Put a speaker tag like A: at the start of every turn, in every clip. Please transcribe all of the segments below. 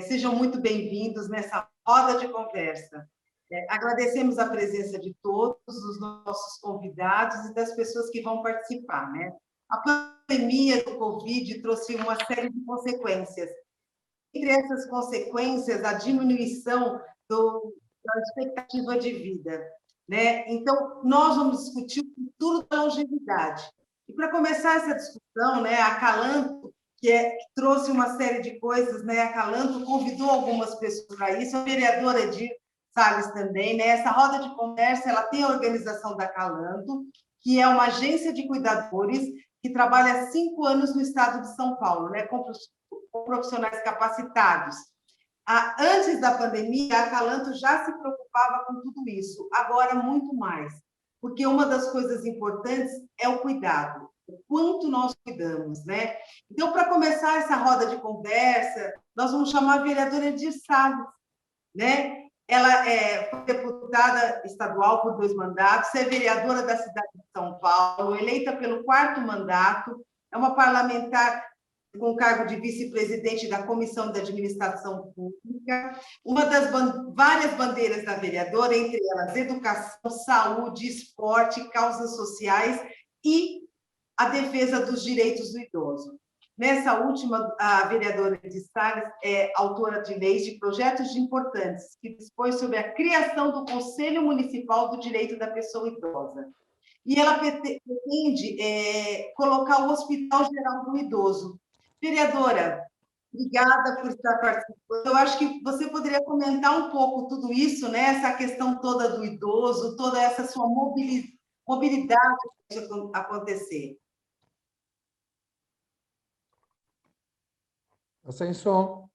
A: Sejam muito bem-vindos nessa roda de conversa. Agradecemos a presença de todos os nossos convidados e das pessoas que vão participar, né? A pandemia do Covid trouxe uma série de consequências. Entre essas consequências, a diminuição da expectativa de vida, né? Então, nós vamos discutir o futuro da longevidade. E para começar essa discussão, né, a Calanto, que trouxe uma série de coisas, né? A Calanto convidou algumas pessoas para isso, a vereadora Edir Salles também, né? Essa roda de conversa, ela tem a organização da Calanto, que é uma agência de cuidadores que trabalha há 5 anos no estado de São Paulo, né? Com profissionais capacitados. Antes da pandemia, a Calanto já se preocupava com tudo isso, agora muito mais, porque uma das coisas importantes é o cuidado, o quanto nós cuidamos, né? Então, para começar essa roda de conversa, nós vamos chamar a vereadora Edir Salles, né? Ela foi deputada estadual por 2 mandatos, é vereadora da cidade de São Paulo, eleita pelo 4º mandato, é uma parlamentar com o cargo de vice-presidente da Comissão de Administração Pública, uma das várias bandeiras da vereadora, entre elas educação, saúde, esporte, causas sociais e a defesa dos direitos do idoso. Nessa última, a vereadora Edir Salles é autora de leis de projetos importantes que dispõe sobre a criação do Conselho Municipal do Direito da Pessoa Idosa. E ela pretende colocar o Hospital Geral do Idoso. Vereadora, obrigada por estar participando. Eu acho que você poderia comentar um pouco tudo isso, né? Essa questão toda do idoso, toda essa sua mobilidade para isso acontecer.
B: Sem som.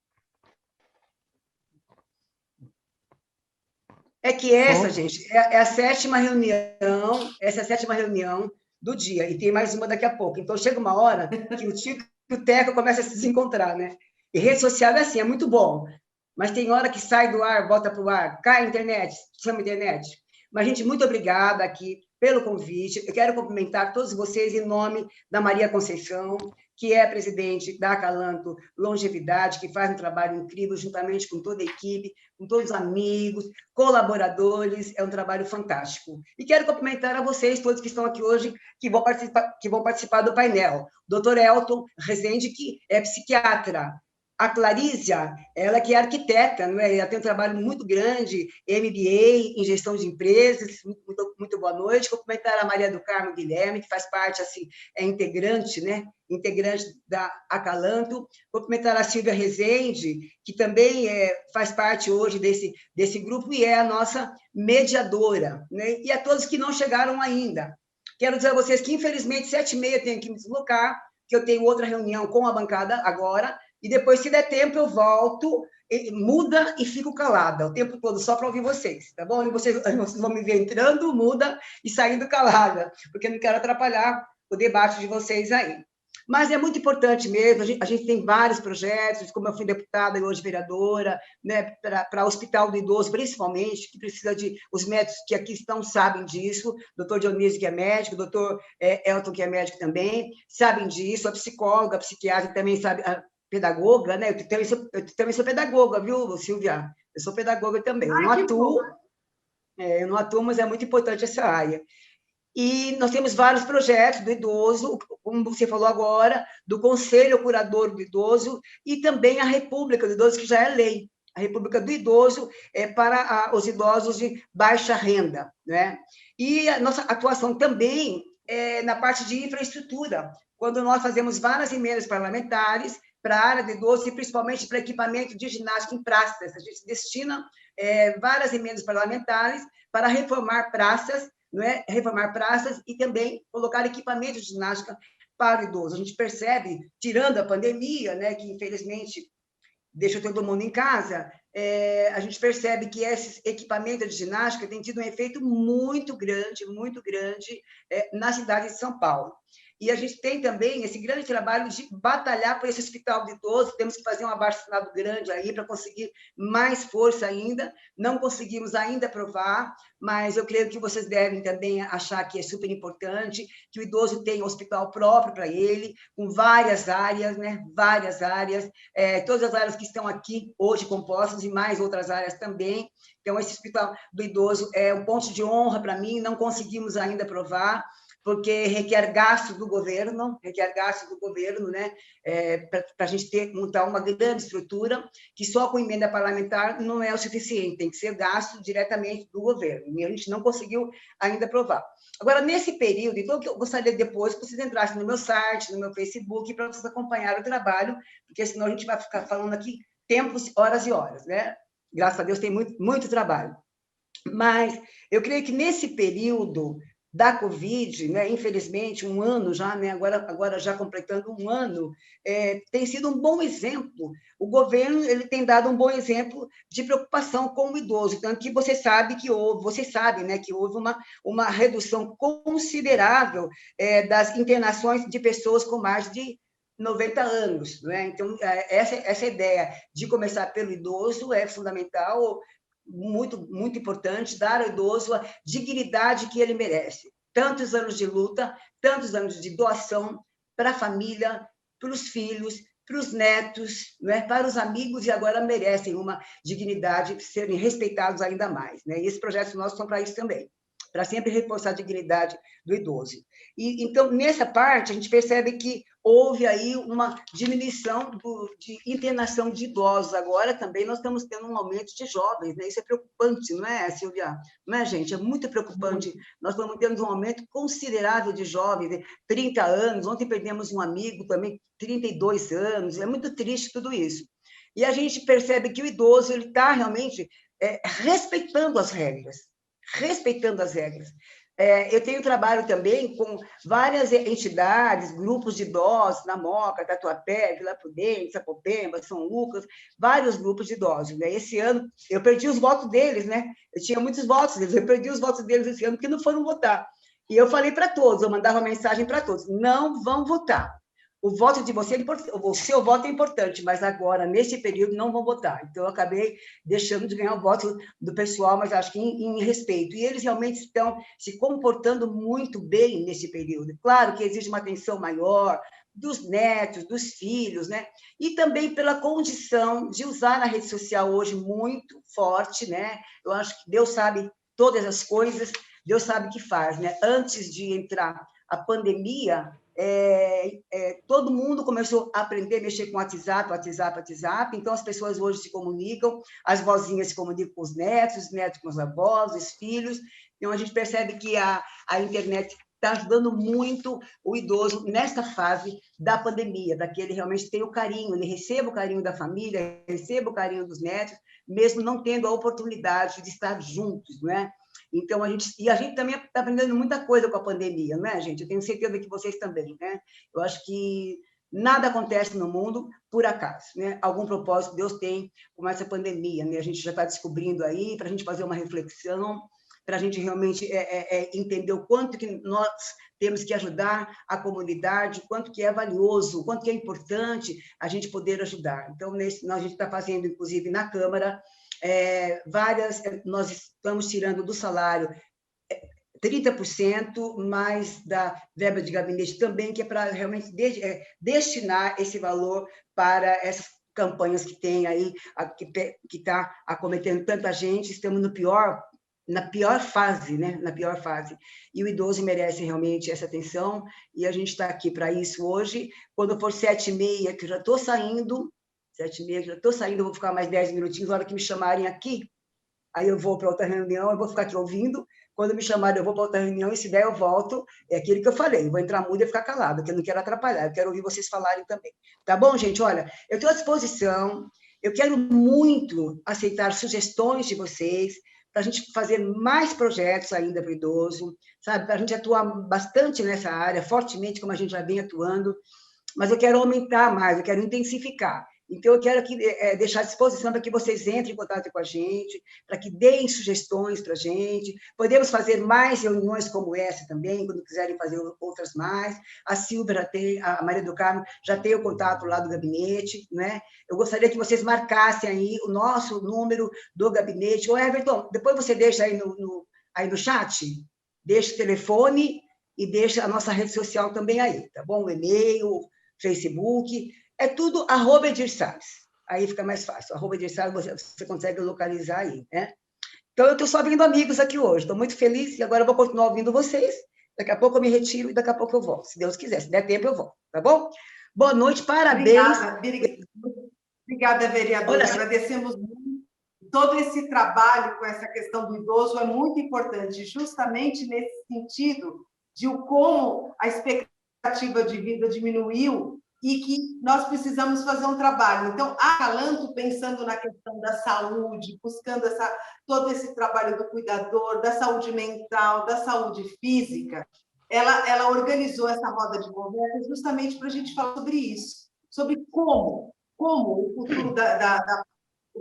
C: É que essa, gente, é a 7ª reunião, essa é a 7ª reunião do dia, e tem mais uma daqui a pouco. Então, chega uma hora que o Tico e o Teco começam a se desencontrar, né? E rede social é assim, é muito bom, mas tem hora que sai do ar, volta para o ar, cai a internet, chama a internet. Mas, gente, muito obrigada aqui pelo convite. Eu quero cumprimentar todos vocês em nome da Maria Conceição, que é a presidente da Calanto Longevidade, que faz um trabalho incrível, juntamente com toda a equipe, com todos os amigos, colaboradores, é um trabalho fantástico. E quero cumprimentar a vocês, todos que estão aqui hoje, que vão participar do painel. Dr. Elton Rezende, que é psiquiatra. A Clarícia, ela que é arquiteta, não é? Ela tem um trabalho muito grande, MBA em gestão de empresas, muito boa noite. Cumprimentar a Maria do Carmo Guilherme, que faz parte, assim, é integrante, né? Integrante da Acalanto. Cumprimentar a Silvia Rezende, que também faz parte hoje desse grupo e é a nossa mediadora, né? E a todos que não chegaram ainda. Quero dizer a vocês que, infelizmente, 7h30 tenho que me deslocar, que eu tenho outra reunião com a bancada agora, e depois, se der tempo, eu volto, muda e fico calada o tempo todo, só para ouvir vocês, tá bom? E vocês vão me ver entrando, muda e saindo calada, porque eu não quero atrapalhar o debate de vocês aí. Mas é muito importante mesmo, a gente tem vários projetos, como eu fui deputada e hoje vereadora, né, para o Hospital do Idoso, principalmente, que precisa de... Os médicos que aqui estão sabem disso, doutor Dionísio, que é médico, doutor Elton, que é médico também, sabem disso, a psicóloga, a psiquiatra também sabe... pedagoga, né? Eu também sou pedagoga, viu, Silvia? Eu sou pedagoga também. Eu não atuo, mas é muito importante essa área. E nós temos vários projetos do idoso, como você falou agora, do Conselho Curador do Idoso e também a República do Idoso, que já é lei. A República do Idoso é para os idosos de baixa renda, né? E a nossa atuação também é na parte de infraestrutura, quando nós fazemos várias emendas parlamentares para a área do idoso e principalmente para equipamento de ginástica em praças. A gente destina várias emendas parlamentares para reformar praças, não é? Reformar praças e também colocar equipamento de ginástica para o idoso. A gente percebe, tirando a pandemia, né, que infelizmente deixa todo mundo em casa, a gente percebe que esse equipamento de ginástica tem tido um efeito muito grande na cidade de São Paulo. E a gente tem também esse grande trabalho de batalhar por esse hospital de idoso. Temos que fazer um abaixo-assinado grande aí para conseguir mais força ainda. Não conseguimos ainda aprovar, mas eu creio que vocês devem também achar que é super importante que o idoso tenha um hospital próprio para ele, com várias áreas, né? Várias áreas, todas as áreas que estão aqui hoje compostas e mais outras áreas também. Então, esse hospital do idoso é um ponto de honra para mim. Não conseguimos ainda aprovar, porque requer gasto do governo, né? Para a gente montar uma grande estrutura, que só com emenda parlamentar não é o suficiente, tem que ser gasto diretamente do governo, e a gente não conseguiu ainda aprovar. Agora, nesse período, então, eu gostaria depois que vocês entrassem no meu site, no meu Facebook, para vocês acompanharem o trabalho, porque senão a gente vai ficar falando aqui tempos, horas e horas, né? Graças a Deus tem muito, muito trabalho. Mas eu creio que nesse período da Covid, né, infelizmente, um ano já, né, agora já completando um ano, tem sido um bom exemplo. O governo ele tem dado um bom exemplo de preocupação com o idoso, tanto que você sabe, né, que houve uma redução considerável das internações de pessoas com mais de 90 anos. Né? Então, essa ideia de começar pelo idoso é fundamental, muito, muito importante, dar ao idoso a dignidade que ele merece. Tantos anos de luta, tantos anos de doação para a família, para os filhos, para os netos, né? Para os amigos, e agora merecem uma dignidade, serem respeitados ainda mais. Né? E esses projetos nossos são para isso também, para sempre reforçar a dignidade do idoso. E, então, nessa parte, a gente percebe que houve aí uma diminuição de internação de idosos. Agora também nós estamos tendo um aumento de jovens, né? Isso é preocupante, não é, Silvia? Não é, gente? É muito preocupante. Nós estamos tendo um aumento considerável de jovens, 30 anos. Ontem perdemos um amigo também, 32 anos. É muito triste tudo isso. E a gente percebe que o idoso ele está realmente respeitando as regras. Eu tenho trabalho também com várias entidades, grupos de idosos, na Moca, Tatuapé, Vila Prudente, Sapopemba, São Lucas, vários grupos de idosos. Né? Esse ano, eu perdi os votos deles, né? Eu tinha muitos votos deles, eu perdi os votos deles esse ano, porque não foram votar. E eu falei para todos, eu mandava mensagem para todos, não vão votar. O voto de você é importante, o seu voto é importante, mas agora, nesse período, não vão votar. Então, eu acabei deixando de ganhar o voto do pessoal, mas acho que em respeito. E eles realmente estão se comportando muito bem nesse período. Claro que exige uma atenção maior dos netos, dos filhos, né? E também pela condição de usar a rede social hoje muito forte, né? Eu acho que Deus sabe todas as coisas, Deus sabe o que faz, né? Antes de entrar a pandemia, todo mundo começou a aprender a mexer com WhatsApp, então as pessoas hoje se comunicam, as vozinhas se comunicam com os netos com os avós, os filhos, então a gente percebe que a internet está ajudando muito o idoso nesta fase da pandemia, da que ele realmente tem o carinho, ele receba o carinho da família, receba o carinho dos netos, mesmo não tendo a oportunidade de estar juntos, não é? Então, a gente também está aprendendo muita coisa com a pandemia, não é, gente? Eu tenho certeza que vocês também, né? Eu acho que nada acontece no mundo por acaso, né? Algum propósito Deus tem com essa pandemia, né? A gente já está descobrindo aí, para a gente fazer uma reflexão, para a gente realmente entender o quanto que nós temos que ajudar a comunidade, o quanto que é valioso, o quanto que é importante a gente poder ajudar. Então, a gente está fazendo, inclusive, na Câmara, nós estamos tirando do salário 30%, mais da verba de gabinete também, que é para realmente destinar esse valor para essas campanhas que tem aí, que está acometendo tanta gente. Estamos na pior fase, né? Na pior fase. E o idoso merece realmente essa atenção, e a gente está aqui para isso hoje. Quando for 7h30, que eu já estou saindo, 7h30, eu vou ficar mais 10 minutinhos, na hora que me chamarem aqui, aí eu vou para outra reunião, eu vou ficar aqui ouvindo, quando me chamarem eu vou para outra reunião, e se der eu volto, é aquilo que eu falei, eu vou entrar muda e ficar calada, porque eu não quero atrapalhar, eu quero ouvir vocês falarem também. Tá bom, gente? Olha, eu estou à disposição, eu quero muito aceitar sugestões de vocês, para a gente fazer mais projetos ainda para o idoso, sabe? Para a gente atuar bastante nessa área, fortemente, como a gente já vem atuando, mas eu quero aumentar mais, eu quero intensificar. Então, eu quero aqui, deixar à disposição para que vocês entrem em contato com a gente, para que deem sugestões para a gente. Podemos fazer mais reuniões como essa também, quando quiserem fazer outras mais. A Silvia já tem, a Maria do Carmo já tem o contato lá do gabinete, né? Eu gostaria que vocês marcassem aí o nosso número do gabinete. Ô, Everton, depois você deixa aí no chat, deixa o telefone e deixa a nossa rede social também aí, tá bom? O e-mail, Facebook, é tudo @Edir Salles. Aí fica mais fácil. @Edir Salles você consegue localizar aí, né? Então, eu estou só vendo amigos aqui hoje. Estou muito feliz e agora eu vou continuar ouvindo vocês. Daqui a pouco eu me retiro e daqui a pouco eu volto. Se Deus quiser, se der tempo eu volto, tá bom? Boa noite, parabéns.
A: Obrigada, vereadora. Agradecemos muito. Todo esse trabalho com essa questão do idoso é muito importante, justamente nesse sentido de como a expectativa de vida diminuiu e que nós precisamos fazer um trabalho. Então, a Acalanto, pensando na questão da saúde, buscando todo esse trabalho do cuidador, da saúde mental, da saúde física, ela organizou essa roda de conversa justamente para a gente falar sobre isso, sobre como o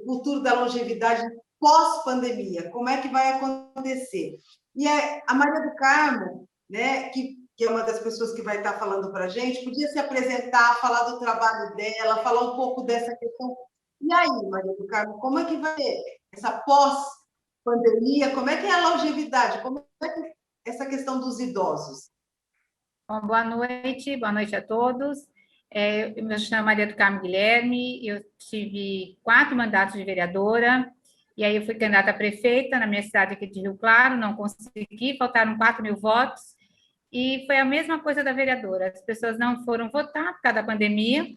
A: futuro da longevidade pós-pandemia, como é que vai acontecer. E a Maria do Carmo, né, que é uma das pessoas que vai estar falando para a gente, podia se apresentar, falar do trabalho dela, falar um pouco dessa questão. E aí, Maria do Carmo, como é que vai ser essa pós-pandemia? Como é que é a longevidade? Como é que essa questão dos idosos?
B: Bom, boa noite a todos. Eu me chamo Maria do Carmo Guilherme, eu tive 4 mandatos de vereadora, e aí eu fui candidata a prefeita na minha cidade aqui de Rio Claro, não consegui, faltaram 4.000 votos, e foi a mesma coisa da vereadora, as pessoas não foram votar por causa da pandemia,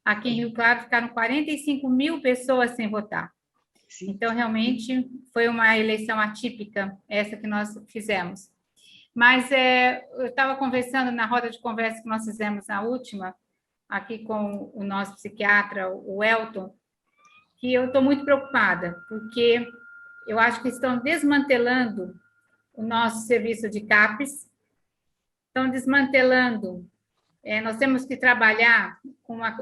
B: aqui em Rio Claro ficaram 45.000 pessoas sem votar. Então, realmente, foi uma eleição atípica, essa que nós fizemos. Mas eu estava conversando na roda de conversa que nós fizemos na última, aqui com o nosso psiquiatra, o Elton, que eu estou muito preocupada, porque eu acho que estão desmantelando o nosso serviço de CAPES, estão desmantelando. Nós temos que trabalhar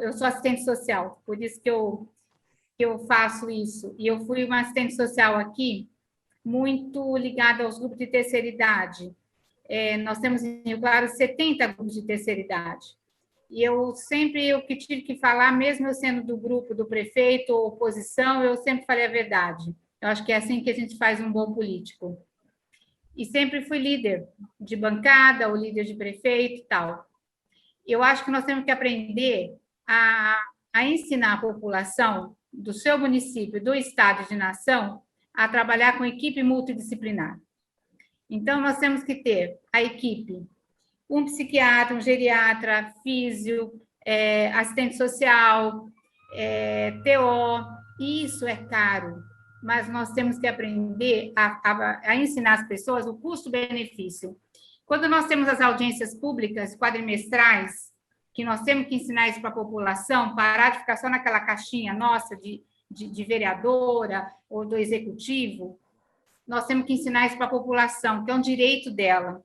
B: eu sou assistente social, por isso que eu faço isso. E eu fui uma assistente social aqui, muito ligada aos grupos de terceira idade. Nós temos, em Rio Claro, 70 grupos de terceira idade. E eu que tive que falar, mesmo eu sendo do grupo do prefeito ou oposição, eu sempre falei a verdade. Eu acho que é assim que a gente faz um bom político. E sempre fui líder de bancada, ou líder de prefeito e tal. Eu acho que nós temos que aprender a ensinar a população do seu município, do estado e de nação, a trabalhar com equipe multidisciplinar. Então, nós temos que ter a equipe, um psiquiatra, um geriatra, físio, assistente social, TO. Isso é caro, mas nós temos que aprender a ensinar as pessoas o custo-benefício. Quando nós temos as audiências públicas quadrimestrais, que nós temos que ensinar isso para a população, parar de ficar só naquela caixinha nossa de vereadora ou do executivo, nós temos que ensinar isso para a população, que é um direito dela.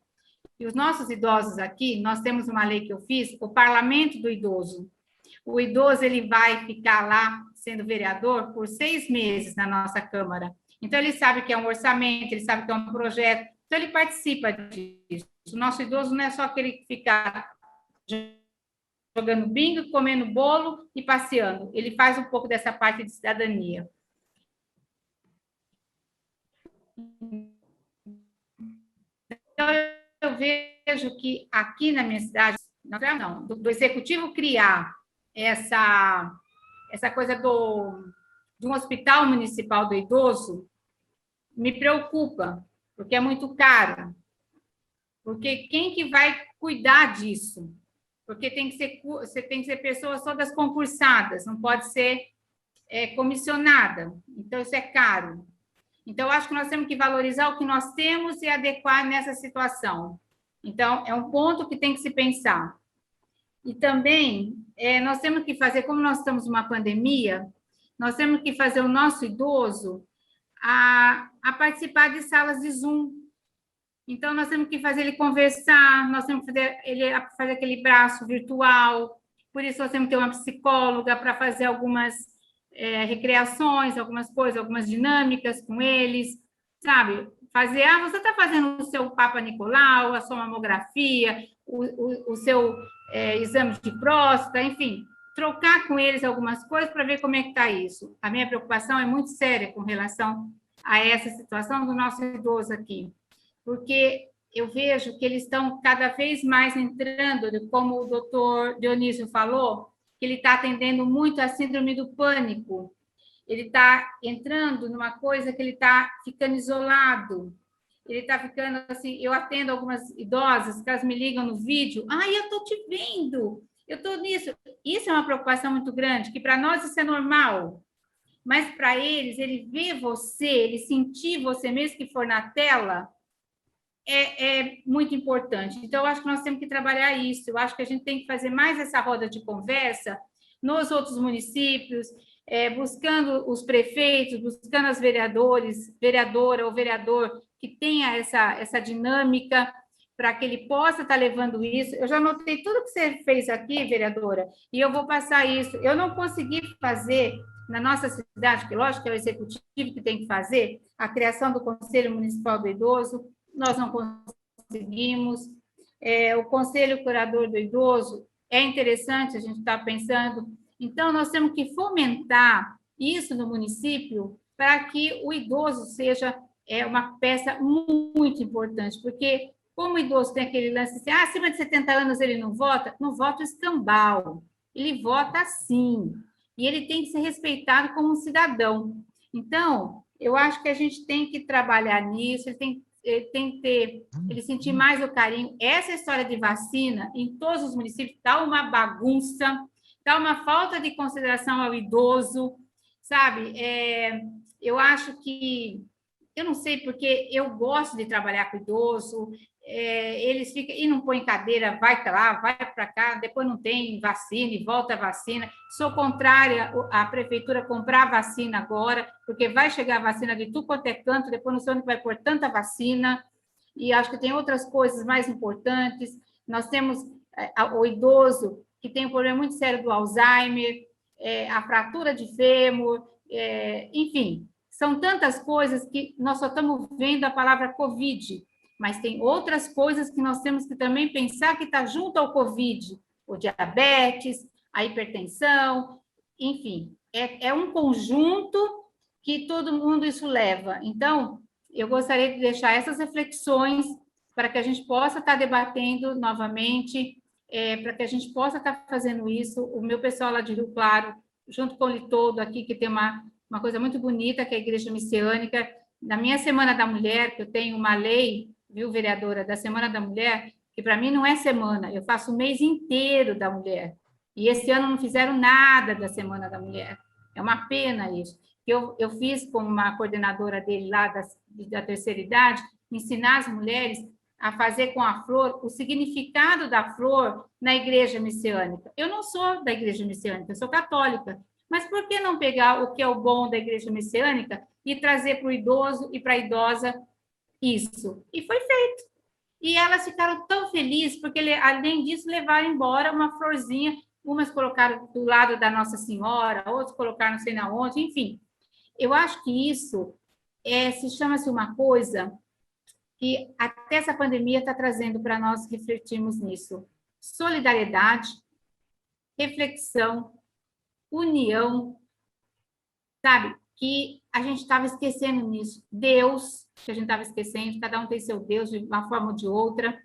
B: E os nossos idosos aqui, nós temos uma lei que eu fiz, o Parlamento do Idoso. O idoso ele vai ficar lá sendo vereador por 6 meses na nossa Câmara. Então, ele sabe que é um orçamento, ele sabe que é um projeto, então ele participa disso. O nosso idoso não é só aquele que fica jogando bingo, comendo bolo e passeando. Ele faz um pouco dessa parte de cidadania. Então, eu vejo que aqui na minha cidade, não, do executivo criar essa coisa de um hospital municipal do idoso, me preocupa, porque é muito caro. Porque quem que vai cuidar disso? Porque você tem que ser pessoas todas concursadas, não pode ser comissionada. Então, isso é caro. Então, eu acho que nós temos que valorizar o que nós temos e adequar nessa situação. Então, é um ponto que tem que se pensar. E também, nós temos que fazer, como nós estamos numa pandemia, nós temos que fazer o nosso idoso a participar de salas de Zoom. Então, nós temos que fazer ele conversar, nós temos que fazer ele fazer aquele braço virtual, por isso nós temos que ter uma psicóloga para fazer algumas recreações, algumas coisas, algumas dinâmicas com eles, sabe? Fazer, você está fazendo o seu Papa Nicolau, a sua mamografia, o seu exame de próstata, enfim, trocar com eles algumas coisas para ver como é que está isso. A minha preocupação é muito séria com relação a essa situação do nosso idoso aqui, porque eu vejo que eles estão cada vez mais entrando, como o doutor Dionísio falou, que ele está atendendo muito a síndrome do pânico. Ele está entrando numa coisa que ele está ficando isolado. Ele está ficando assim, eu atendo algumas idosas que elas me ligam no vídeo, eu estou te vendo, eu estou nisso. Isso é uma preocupação muito grande, que para nós isso é normal, mas para eles, ele ver você, ele sentir você, mesmo que for na tela, é muito importante. Então, eu acho que nós temos que trabalhar isso. Eu acho que a gente tem que fazer mais essa roda de conversa nos outros municípios, buscando os prefeitos, buscando as vereadora ou vereador, que tenha essa dinâmica para que ele possa estar levando isso. Eu já anotei tudo que você fez aqui, vereadora, e eu vou passar isso. Eu não consegui fazer na nossa cidade, que lógico que é o executivo que tem que fazer, a criação do Conselho Municipal do Idoso, nós não conseguimos. O Conselho Curador do Idoso é interessante, a gente está pensando. Então, nós temos que fomentar isso no município para que o idoso seja uma peça muito importante, porque como o idoso tem aquele lance assim, acima de 70 anos ele não vota o escambau, ele vota sim, e ele tem que ser respeitado como um cidadão. Então, eu acho que a gente tem que trabalhar nisso, ele tem que sentir mais o carinho. Essa história de vacina, em todos os municípios, está uma bagunça, está uma falta de consideração ao idoso, sabe? Eu acho que, eu não sei, porque eu gosto de trabalhar com idoso, eles ficam, e não põem cadeira, vai para lá, vai para cá, depois não tem vacina e volta a vacina. Sou contrária à prefeitura comprar vacina agora, porque vai chegar a vacina de tudo quanto é canto, depois não sei onde vai pôr tanta vacina, e acho que tem outras coisas mais importantes. Nós temos o idoso que tem um problema muito sério do Alzheimer, a fratura de fêmur, enfim, são tantas coisas que nós só estamos vendo a palavra Covid, mas tem outras coisas que nós temos que também pensar que está junto ao Covid, o diabetes, a hipertensão, enfim, é um conjunto que todo mundo isso leva. Então, eu gostaria de deixar essas reflexões para que a gente possa estar debatendo novamente, para que a gente possa estar fazendo isso. O meu pessoal lá de Rio Claro, junto com o Litodo aqui, que tem uma coisa muito bonita, que é a Igreja Messiânica. Na minha Semana da Mulher, que eu tenho uma lei, viu, vereadora, da Semana da Mulher, que para mim não é semana, eu faço o mês inteiro da mulher. E esse ano não fizeram nada da Semana da Mulher. É uma pena isso. Eu fiz como uma coordenadora dele lá da terceira idade, ensinar as mulheres a fazer com a flor o significado da flor na Igreja Messiânica. Eu não sou da Igreja Messiânica, eu sou católica. Mas por que não pegar o que é o bom da Igreja Messiânica e trazer para o idoso e para a idosa isso? E foi feito. E elas ficaram tão felizes, porque, além disso, levaram embora uma florzinha. Umas colocaram do lado da Nossa Senhora, outros colocaram não sei na onde, enfim. Eu acho que isso chama-se uma coisa que até essa pandemia está trazendo para nós refletirmos nisso. Solidariedade, reflexão, união, sabe? Que a gente estava esquecendo nisso. Deus, que a gente estava esquecendo, cada um tem seu Deus de uma forma ou de outra.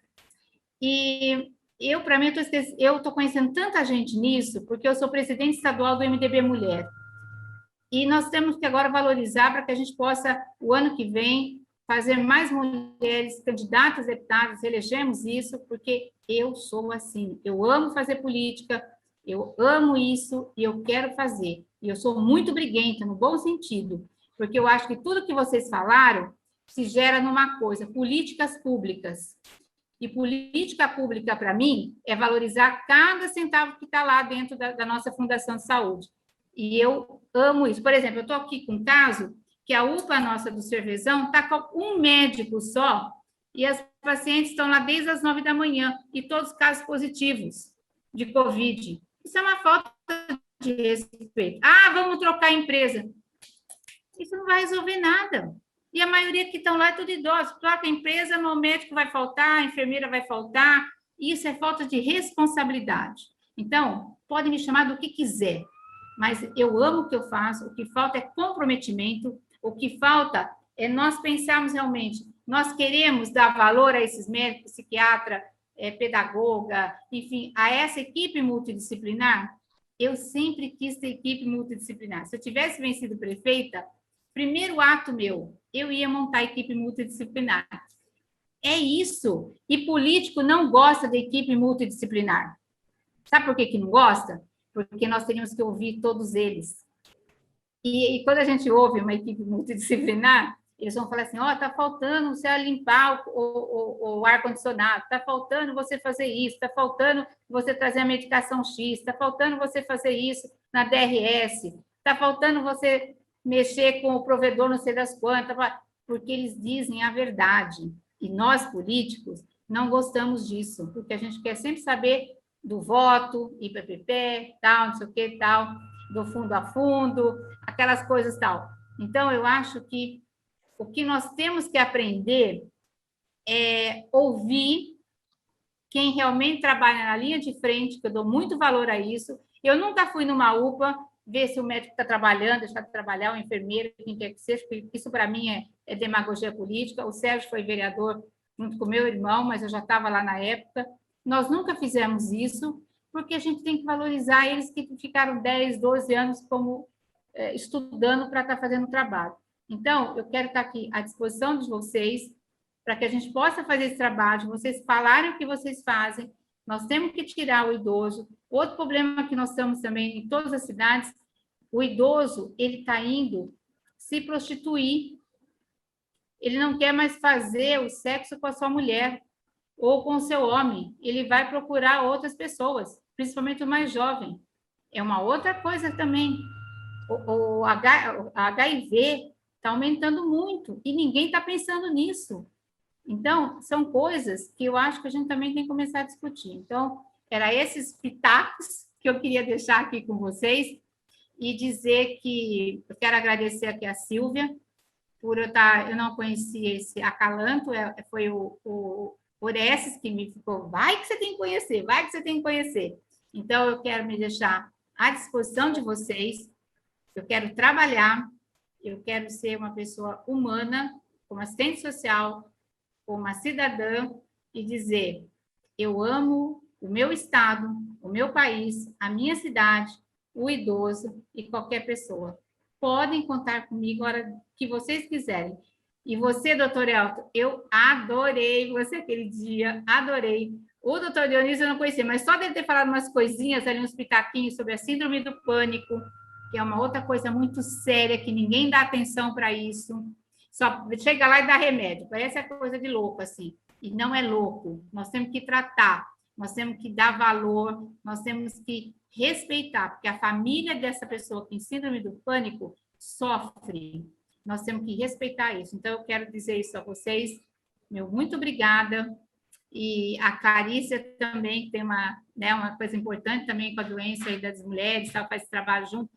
B: E eu, para mim, eu estou conhecendo tanta gente nisso, porque eu sou presidente estadual do MDB Mulher. E nós temos que agora valorizar para que a gente possa, o ano que vem, fazer mais mulheres candidatas a deputadas, elegemos isso, porque eu sou assim. Eu amo fazer política, eu amo isso e eu quero fazer. E eu sou muito briguenta, no bom sentido, porque eu acho que tudo que vocês falaram se gera numa coisa, políticas públicas. E política pública, para mim, é valorizar cada centavo que está lá dentro da nossa Fundação de Saúde. E eu amo isso. Por exemplo, eu estou aqui com um caso que a UPA nossa do Cervezão está com um médico só, e as pacientes estão lá desde as 9 da manhã, e todos casos positivos de Covid. Isso é uma falta de respeito. Ah, vamos trocar a empresa. Isso não vai resolver nada. E a maioria que estão lá é tudo idoso. Troca a empresa, o médico vai faltar, a enfermeira vai faltar. Isso é falta de responsabilidade. Então, podem me chamar do que quiser, mas eu amo o que eu faço. O que falta é comprometimento. O que falta é nós pensarmos realmente, nós queremos dar valor a esses médicos, psiquiatra, pedagoga, enfim, a essa equipe multidisciplinar. Eu sempre quis ter equipe multidisciplinar. Se eu tivesse vencido prefeita, primeiro ato meu, eu ia montar a equipe multidisciplinar. É isso. E político não gosta da equipe multidisciplinar. Sabe por que não gosta? Porque nós teríamos que ouvir todos eles. E quando a gente ouve uma equipe multidisciplinar, eles vão falar assim, tá faltando você limpar o ar-condicionado, está faltando você fazer isso, está faltando você trazer a medicação X, está faltando você fazer isso na DRS, está faltando você mexer com o provedor não sei das quantas, porque eles dizem a verdade. E nós, políticos, não gostamos disso, porque a gente quer sempre saber do voto, IPPP, tal, não sei o que, tal, do fundo a fundo, aquelas coisas tal. Então, eu acho que o que nós temos que aprender é ouvir quem realmente trabalha na linha de frente, que eu dou muito valor a isso. Eu nunca fui numa UPA ver se o médico está trabalhando, deixar de trabalhar, o enfermeiro, quem quer que seja, porque isso, para mim, é demagogia política. O Sérgio foi vereador junto com o meu irmão, mas eu já estava lá na época. Nós nunca fizemos isso, porque a gente tem que valorizar eles que ficaram 10, 12 anos como estudando para estar fazendo o trabalho. Então, eu quero estar aqui à disposição de vocês, para que a gente possa fazer esse trabalho, vocês falarem o que vocês fazem. Nós temos que tirar o idoso. Outro problema que nós estamos também em todas as cidades, o idoso, ele está indo se prostituir. Ele não quer mais fazer o sexo com a sua mulher ou com o seu homem. Ele vai procurar outras pessoas, principalmente o mais jovem. É uma outra coisa também. O HIV está aumentando muito e ninguém está pensando nisso. Então, são coisas que eu acho que a gente também tem que começar a discutir. Então, era esses pitacos que eu queria deixar aqui com vocês e dizer que eu quero agradecer aqui a Silvia por eu não conhecia esse acalanto, foi o Orestes que me ficou, vai que você tem que conhecer, vai que você tem que conhecer. Então, eu quero me deixar à disposição de vocês, eu quero trabalhar, eu quero ser uma pessoa humana, como assistente social, como uma cidadã, e dizer, eu amo o meu estado, o meu país, a minha cidade, o idoso e qualquer pessoa. Podem contar comigo a hora que vocês quiserem. E você, doutor Elton, eu adorei você aquele dia, adorei. O doutor Dionísio eu não conhecia, mas só dele ter falado umas coisinhas ali, uns pitaquinhos sobre a síndrome do pânico, que é uma outra coisa muito séria, que ninguém dá atenção para isso. Só chega lá e dá remédio. Parece a coisa de louco, assim. E não é louco. Nós temos que tratar, nós temos que dar valor, nós temos que respeitar, porque a família dessa pessoa que tem síndrome do pânico sofre. Nós temos que respeitar isso. Então, eu quero dizer isso a vocês. Meu muito obrigada. E a Carícia também, que tem uma coisa importante também com a doença aí das mulheres, faz esse trabalho junto.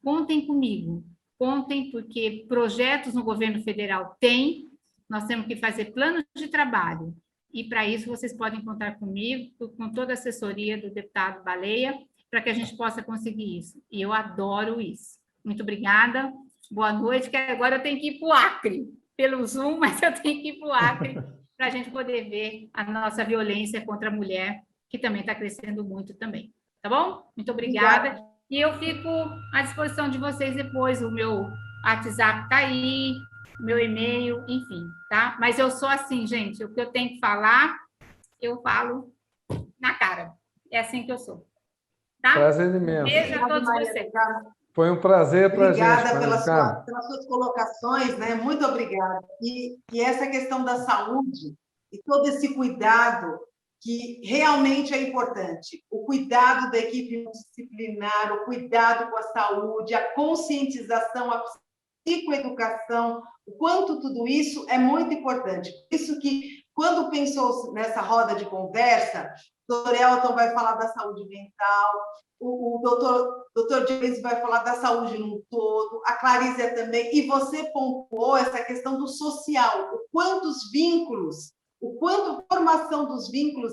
B: Contem comigo. Contem, porque projetos no governo federal tem, nós temos que fazer planos de trabalho. E, para isso, vocês podem contar comigo, com toda a assessoria do deputado Baleia, para que a gente possa conseguir isso. E eu adoro isso. Muito obrigada. Boa noite, que agora eu tenho que ir para o Acre, pelo Zoom, mas eu tenho que ir para o Acre para a gente poder ver a nossa violência contra a mulher, que também está crescendo muito também. Tá bom? Muito obrigada. E eu fico à disposição de vocês depois. O meu WhatsApp está aí, o meu e-mail, enfim, tá? Mas eu sou assim, gente. O que eu tenho que falar, eu falo na cara. É assim que eu sou. Tá?
D: Prazer imenso.
B: Beijo a todos vocês.
D: Foi um prazer para a gente.
A: Obrigada pelas suas colocações, né? Muito obrigada. E essa questão da saúde e todo esse cuidado que realmente é importante. O cuidado da equipe multidisciplinar, o cuidado com a saúde, a conscientização, a psicoeducação, o quanto tudo isso é muito importante. Por isso que, quando pensou nessa roda de conversa, doutor Elton vai falar da saúde mental, o doutor James vai falar da saúde no todo, a Clarícia também, e você pontuou essa questão do social, o quanto os vínculos, o quanto a formação dos vínculos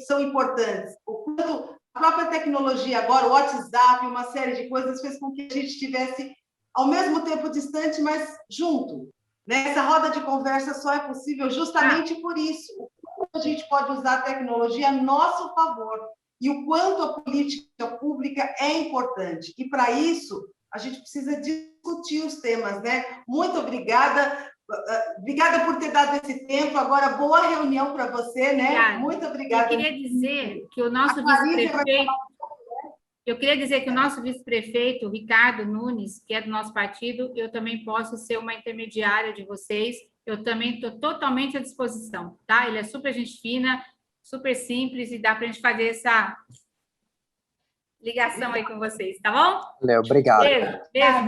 A: são importantes, o quanto a própria tecnologia agora, o WhatsApp, uma série de coisas fez com que a gente estivesse ao mesmo tempo distante, mas junto. Né? Essa roda de conversa só é possível justamente por isso. O quanto a gente pode usar a tecnologia a nosso favor e o quanto a política pública é importante. E, para isso, a gente precisa discutir os temas. Né? Muito obrigada. Obrigada por ter dado esse tempo. Agora, boa reunião para você. Né?
B: Obrigada.
A: Muito obrigada.
B: Eu queria dizer que o nosso vice-prefeito... Eu queria dizer que o nosso vice-prefeito, Ricardo Nunes, que é do nosso partido, eu também posso ser uma intermediária de vocês. Eu também estou totalmente à disposição, tá? Ele é super gente fina, super simples e dá para a gente fazer essa ligação aí com vocês, tá bom?
E: Valeu, obrigado.
B: Beijo. Tchau,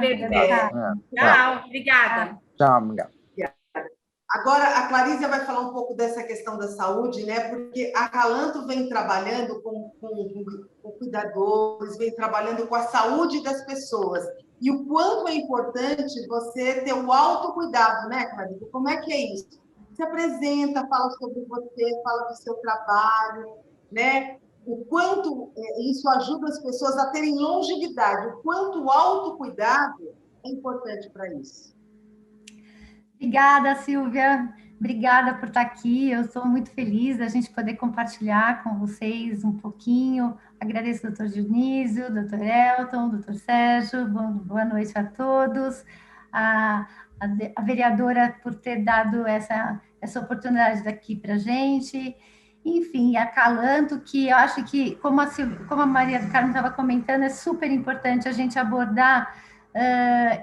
B: obrigada.
E: Tchau, obrigado.
A: Agora, a Clarícia vai falar um pouco dessa questão da saúde, né? Porque a Calanto vem trabalhando com cuidadores, vem trabalhando com a saúde das pessoas. E o quanto é importante você ter o autocuidado, né, Clarícia? Como é que é isso? Se apresenta, fala sobre você, fala do seu trabalho, né? O quanto isso ajuda as pessoas a terem longevidade, o quanto o autocuidado é importante para isso.
F: Obrigada, Silvia. Obrigada por estar aqui. Eu estou muito feliz da gente poder compartilhar com vocês um pouquinho. Agradeço ao doutor Dionísio, doutor Elton, doutor Sérgio. Boa noite a todos. A vereadora por ter dado essa oportunidade aqui para a gente. Enfim, a Calanto, que eu acho que, como a Maria do Carmo estava comentando, é super importante a gente abordar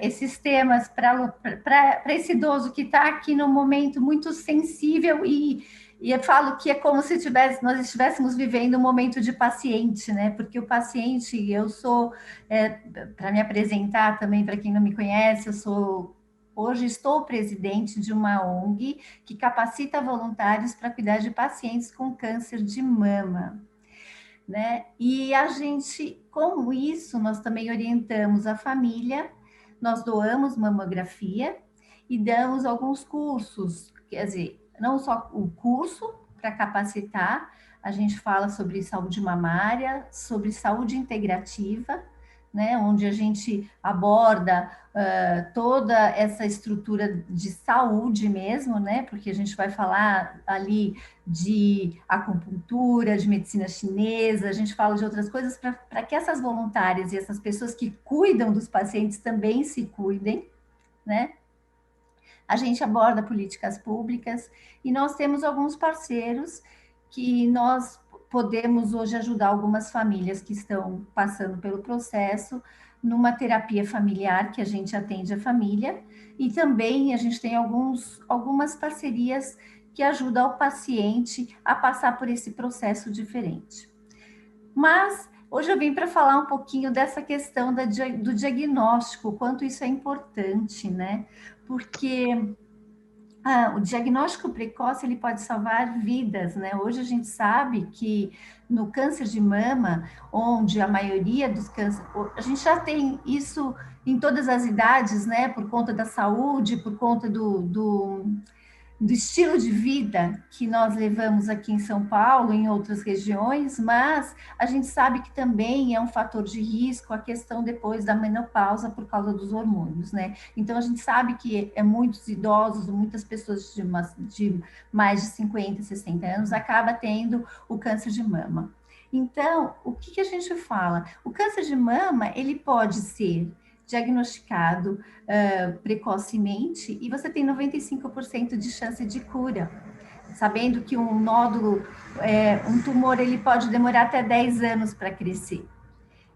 F: esses temas para esse idoso que está aqui num momento muito sensível e eu falo que é como se nós estivéssemos vivendo um momento de paciente, né? Porque o paciente, eu sou, para me apresentar também, para quem não me conhece, hoje estou presidente de uma ONG que capacita voluntários para cuidar de pacientes com câncer de mama. Né? E a gente, com isso, nós também orientamos a família, nós doamos mamografia e damos alguns cursos, quer dizer, não só o curso para capacitar, a gente fala sobre saúde mamária, sobre saúde integrativa, né, onde a gente aborda toda essa estrutura de saúde mesmo, né, porque a gente vai falar ali de acupuntura, de medicina chinesa, a gente fala de outras coisas para que essas voluntárias e essas pessoas que cuidam dos pacientes também se cuidem, né? A gente aborda políticas públicas e nós temos alguns parceiros que nós podemos hoje ajudar algumas famílias que estão passando pelo processo numa terapia familiar que a gente atende a família e também a gente tem algumas parcerias que ajudam o paciente a passar por esse processo diferente. Mas hoje eu vim para falar um pouquinho dessa questão do diagnóstico, o quanto isso é importante, né? Porque o diagnóstico precoce ele pode salvar vidas, né? Hoje a gente sabe que no câncer de mama, onde a maioria dos cânceres, a gente já tem isso em todas as idades, né? Por conta da saúde, por conta do estilo de vida que nós levamos aqui em São Paulo, em outras regiões, mas a gente sabe que também é um fator de risco a questão depois da menopausa por causa dos hormônios, né? Então, a gente sabe que muitos idosos, muitas pessoas de mais de 50, 60 anos acaba tendo o câncer de mama. Então, o que a gente fala? O câncer de mama, ele pode ser diagnosticado precocemente e você tem 95% de chance de cura, sabendo que um nódulo, um tumor, ele pode demorar até 10 anos para crescer.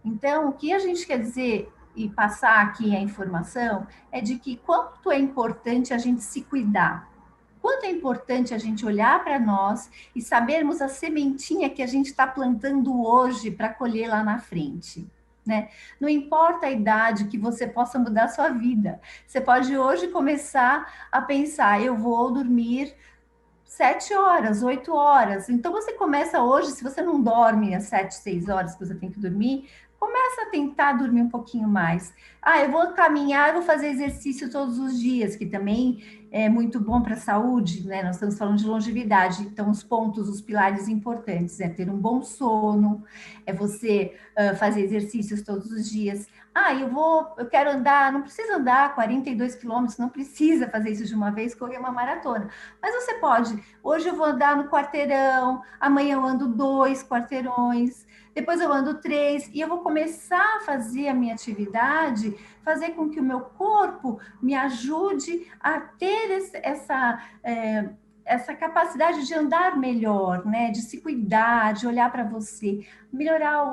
F: Então, o que a gente quer dizer e passar aqui a informação é de que quanto é importante a gente se cuidar, quanto é importante a gente olhar para nós e sabermos a sementinha que a gente está plantando hoje para colher lá na frente. Né? Não importa a idade que você possa mudar a sua vida. Você pode hoje começar a pensar, eu vou dormir 7 horas, 8 horas. Então, você começa hoje, se você não dorme às 7, 6 horas que você tem que dormir, começa a tentar dormir um pouquinho mais. Ah, eu vou caminhar, vou fazer exercício todos os dias, que também é muito bom para a saúde, né? Nós estamos falando de longevidade, então os pontos, os pilares importantes é ter um bom sono, é você fazer exercícios todos os dias. Ah, eu quero andar, não precisa andar 42 quilômetros, não precisa fazer isso de uma vez, correr uma maratona. Mas você pode, hoje eu vou andar no quarteirão, amanhã eu ando 2 quarteirões, depois eu ando 3, e eu vou começar a fazer a minha atividade, fazer com que o meu corpo me ajude a ter essa capacidade de andar melhor, né? De se cuidar, de olhar para você, melhorar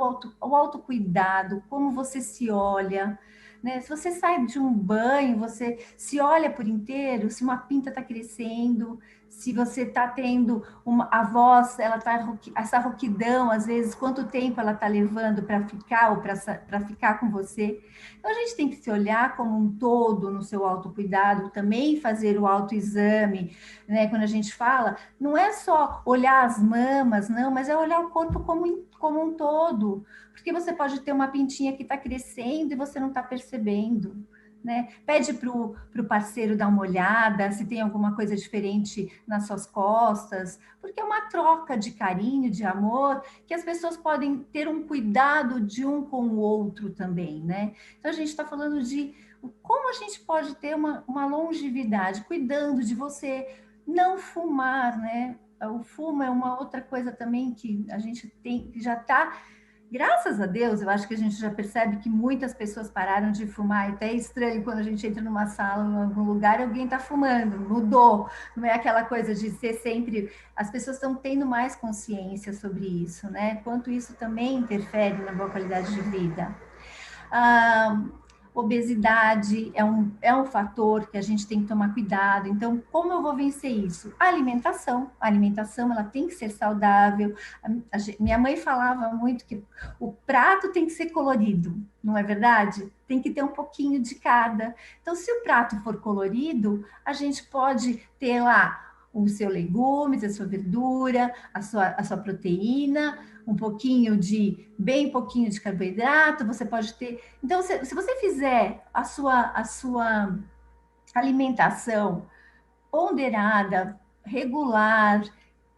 F: o autocuidado, como você se olha, né? Se você sai de um banho, você se olha por inteiro, se uma pinta está crescendo, se você está tendo a voz, ela está essa rouquidão, às vezes, quanto tempo ela está levando para ficar ou para ficar com você. Então, a gente tem que se olhar como um todo no seu autocuidado, também fazer o autoexame, né? Quando a gente fala, não é só olhar as mamas, não, mas é olhar o corpo como um todo, porque você pode ter uma pintinha que está crescendo e você não está percebendo. Né? Pede para o parceiro dar uma olhada, se tem alguma coisa diferente nas suas costas, porque é uma troca de carinho, de amor, que as pessoas podem ter um cuidado de um com o outro também, né? Então, a gente está falando de como a gente pode ter uma longevidade, cuidando de você não fumar, né? O fumo é uma outra coisa também que a gente tem, que já está. Graças a Deus, eu acho que a gente já percebe que muitas pessoas pararam de fumar. Até é estranho quando a gente entra numa sala, em algum lugar, alguém está fumando, mudou. Não é aquela coisa de ser sempre. As pessoas estão tendo mais consciência sobre isso, né? Quanto isso também interfere na boa qualidade de vida. Obesidade é um fator que a gente tem que tomar cuidado. Então, como eu vou vencer isso? A alimentação ela tem que ser saudável. Minha mãe falava muito que o prato tem que ser colorido, não é verdade? Tem que ter um pouquinho de cada. Então, se o prato for colorido, a gente pode ter lá o seu legumes, a sua verdura, a sua proteína, bem pouquinho de carboidrato, você pode ter. Então, se você fizer a sua alimentação ponderada, regular,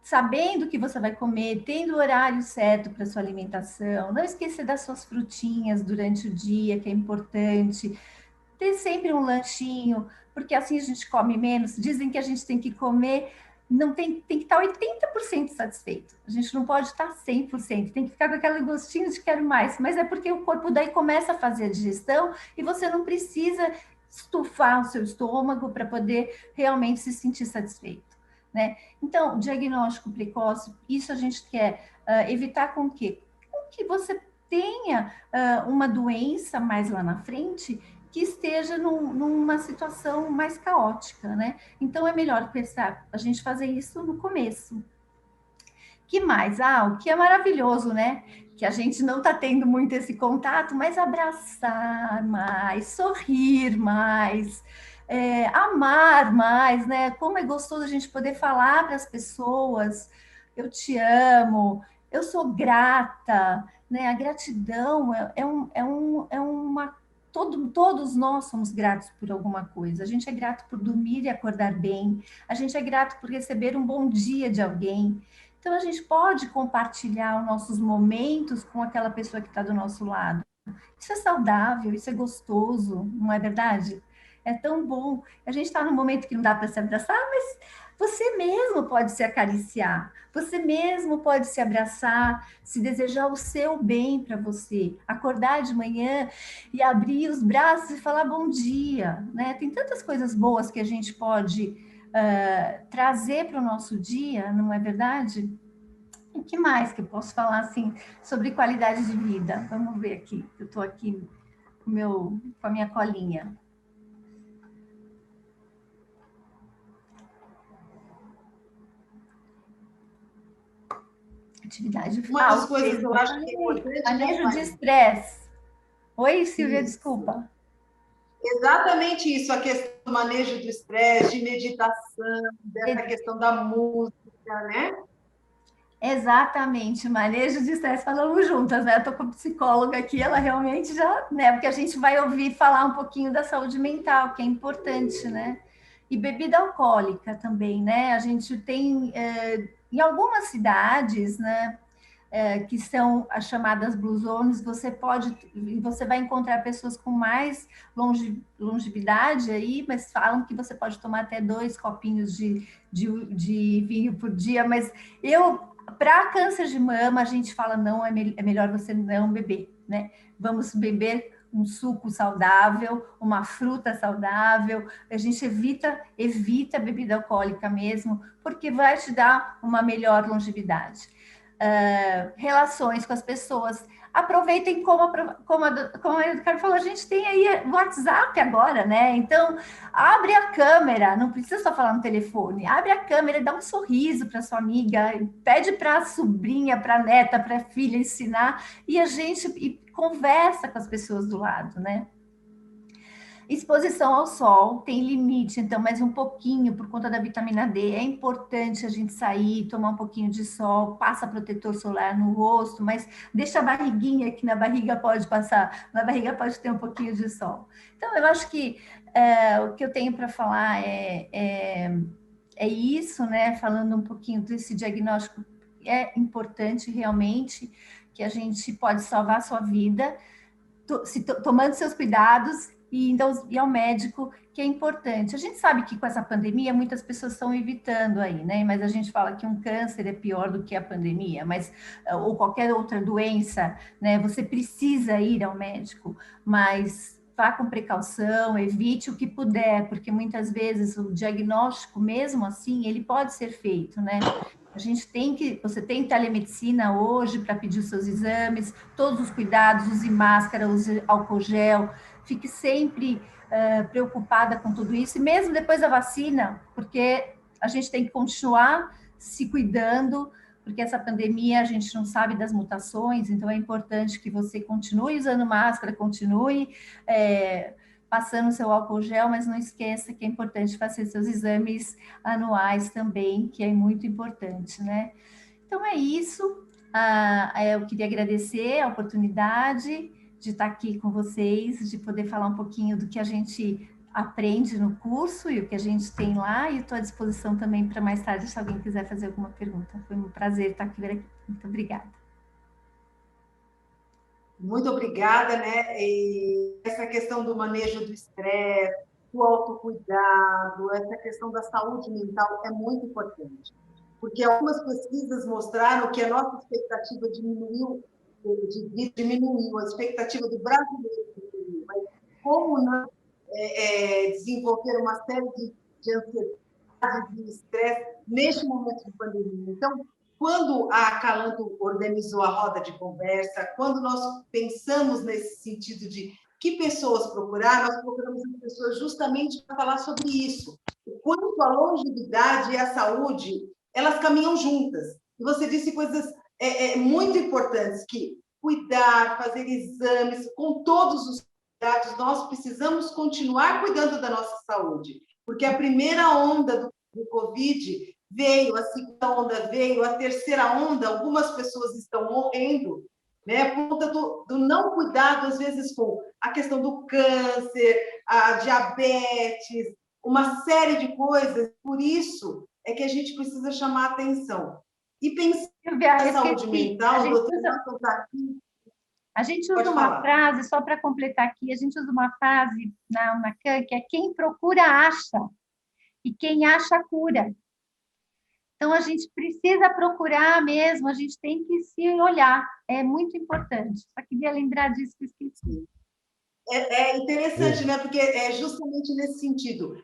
F: sabendo o que você vai comer, tendo o horário certo para sua alimentação, não esquecer das suas frutinhas durante o dia, que é importante, ter sempre um lanchinho, porque assim a gente come menos. Dizem que a gente tem que comer, não tem que estar 80% satisfeito. A gente não pode estar 100%, tem que ficar com aquele gostinho de quero mais, mas é porque o corpo daí começa a fazer a digestão e você não precisa estufar o seu estômago para poder realmente se sentir satisfeito, né? Então, diagnóstico precoce, isso a gente quer evitar com que você tenha uma doença mais lá na frente que esteja numa situação mais caótica, né? Então, é melhor pensar, a gente fazer isso no começo. Que mais? O que é maravilhoso, né? Que a gente não está tendo muito esse contato, mas abraçar mais, sorrir mais, amar mais, né? Como é gostoso a gente poder falar para as pessoas, eu te amo, eu sou grata, né? A gratidão é uma todos nós somos gratos por alguma coisa. A gente é grato por dormir e acordar bem. A gente é grato por receber um bom dia de alguém. Então, a gente pode compartilhar os nossos momentos com aquela pessoa que está do nosso lado. Isso é saudável, isso é gostoso, não é verdade? É tão bom. A gente está num momento que não dá para se abraçar, mas você mesmo pode se acariciar, você mesmo pode se abraçar, se desejar o seu bem para você, acordar de manhã e abrir os braços e falar bom dia, né? Tem tantas coisas boas que a gente pode trazer para o nosso dia, não é verdade? O que mais que eu posso falar assim sobre qualidade de vida? Vamos ver aqui. Eu estou aqui com a minha colinha. Atividade
A: uma das coisas que eu acho que é importante.
F: Manejo de estresse. Oi, Silvia, desculpa.
A: Exatamente isso, a questão do manejo do estresse, de meditação, dessa questão da música, né?
F: Exatamente, manejo de estresse, falamos juntas, né? Eu tô com a psicóloga aqui, ela realmente já, né? Porque a gente vai ouvir falar um pouquinho da saúde mental, que é importante, né? E bebida alcoólica também, né? A gente tem, em algumas cidades, né? Que são as chamadas blue zones, você vai encontrar pessoas com mais longevidade aí, mas falam que você pode tomar até 2 copinhos de vinho por dia, mas para câncer de mama, a gente fala não, é melhor você não beber, né? Vamos beber um suco saudável, uma fruta saudável, a gente evita a bebida alcoólica mesmo, porque vai te dar uma melhor longevidade. Relações com as pessoas. Aproveitem como a Eduardo falou, a gente tem aí o WhatsApp agora, né? Então, abre a câmera, não precisa só falar no telefone, abre a câmera, dá um sorriso para sua amiga, pede para a sobrinha, para a neta, para a filha ensinar, e a gente conversa com as pessoas do lado, né? Exposição ao sol tem limite, então, mais um pouquinho por conta da vitamina D. É importante a gente sair, tomar um pouquinho de sol, passa protetor solar no rosto, mas deixa a barriguinha, que na barriga pode passar, na barriga pode ter um pouquinho de sol. Então, eu acho que o que eu tenho para falar é isso, né? Falando um pouquinho desse diagnóstico, é importante realmente que a gente pode salvar a sua vida, tomando seus cuidados e indo ao médico, que é importante. A gente sabe que com essa pandemia muitas pessoas estão evitando aí, né? Mas a gente fala que um câncer é pior do que a pandemia, mas ou qualquer outra doença, né? Você precisa ir ao médico, mas vá com precaução, evite o que puder, porque muitas vezes o diagnóstico, mesmo assim, ele pode ser feito, né? Você tem telemedicina hoje para pedir os seus exames, todos os cuidados, use máscara, use álcool gel, fique sempre preocupada com tudo isso, e mesmo depois da vacina, porque a gente tem que continuar se cuidando, porque essa pandemia a gente não sabe das mutações, então é importante que você continue usando máscara, continue passando seu álcool gel, mas não esqueça que é importante fazer seus exames anuais também, que é muito importante, né? Então é isso. Eu queria agradecer a oportunidade de estar aqui com vocês, de poder falar um pouquinho do que a gente aprende no curso e o que a gente tem lá, e estou à disposição também para mais tarde, se alguém quiser fazer alguma pergunta. Foi um prazer estar aqui. Muito obrigada.
A: Muito obrigada, né? E essa questão do manejo do estresse, do autocuidado, essa questão da saúde mental é muito importante, porque algumas pesquisas mostraram que a nossa expectativa diminuiu, a expectativa do brasileiro diminuiu, mas como não desenvolver uma série de ansiedade, de estresse neste momento de pandemia? Então, quando a Acalanto organizou a roda de conversa, quando nós pensamos nesse sentido de que pessoas procurar, nós procuramos as pessoas justamente para falar sobre isso. O quanto a longevidade e a saúde, elas caminham juntas. E você disse coisas muito importantes, que cuidar, fazer exames, com todos os cuidados, nós precisamos continuar cuidando da nossa saúde, porque a primeira onda do Covid veio, a segunda onda veio, a terceira onda, algumas pessoas estão morrendo, né, por conta do não cuidado, às vezes, com a questão do câncer, a diabetes, uma série de coisas. Por isso é que a gente precisa chamar a atenção. E pensar na saúde mental, o doutor Nelson está aqui.
F: A gente usa uma frase, só para completar aqui, a gente usa uma frase na UNACAM, que é quem procura acha, e quem acha cura. Então, a gente precisa procurar mesmo, a gente tem que se olhar, é muito importante. Só queria lembrar disso que eu esqueci.
A: É interessante, né? Porque é justamente nesse sentido,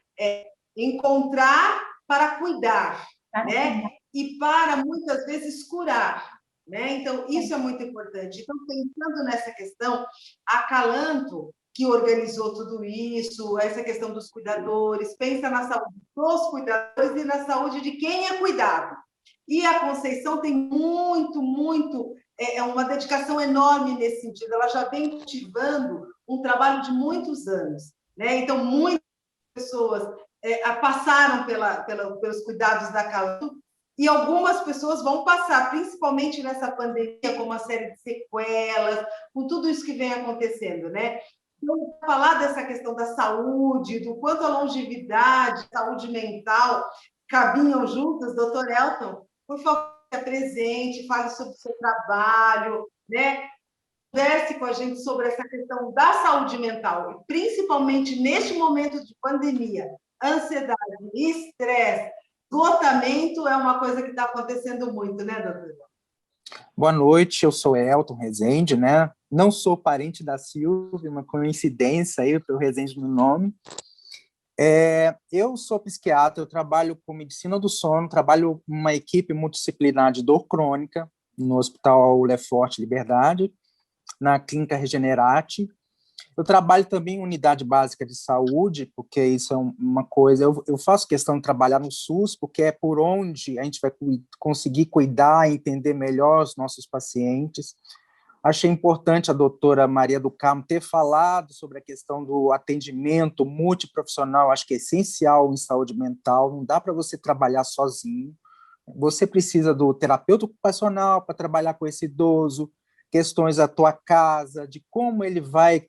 A: encontrar para cuidar, né? E para, muitas vezes, curar, né? Então, isso é muito importante. Então, pensando nessa questão, a Acalanto, que organizou tudo isso, essa questão dos cuidadores, pensa na saúde dos cuidadores e na saúde de quem é cuidado. E a Conceição tem muito, uma dedicação enorme nesse sentido. Ela já vem cultivando um trabalho de muitos anos. né? Então, muitas pessoas passaram pelos cuidados da saúde, e algumas pessoas vão passar, principalmente nessa pandemia, com uma série de sequelas, com tudo isso que vem acontecendo, né? Então, falar dessa questão da saúde, do quanto a longevidade, saúde mental caminham juntas, doutor Elton, por favor, seja presente, fale sobre o seu trabalho, né? Converse com a gente sobre essa questão da saúde mental, principalmente neste momento de pandemia, ansiedade, estresse, esgotamento é uma coisa que está acontecendo muito, né, doutora?
E: Boa noite, eu sou Elton Rezende, né? Não sou parente da Silvia, uma coincidência aí para o Rezende no nome. Eu sou psiquiatra, eu trabalho com medicina do sono, trabalho numa equipe multidisciplinar de dor crônica no Hospital Lefort Liberdade, na Clínica Regenerate. Eu trabalho também em unidade básica de saúde, porque isso é uma coisa... Eu faço questão de trabalhar no SUS, porque é por onde a gente vai conseguir cuidar e entender melhor os nossos pacientes. Achei importante a doutora Maria do Carmo ter falado sobre a questão do atendimento multiprofissional, acho que é essencial em saúde mental, não dá para você trabalhar sozinho, você precisa do terapeuta ocupacional para trabalhar com esse idoso, questões da tua casa, de como ele vai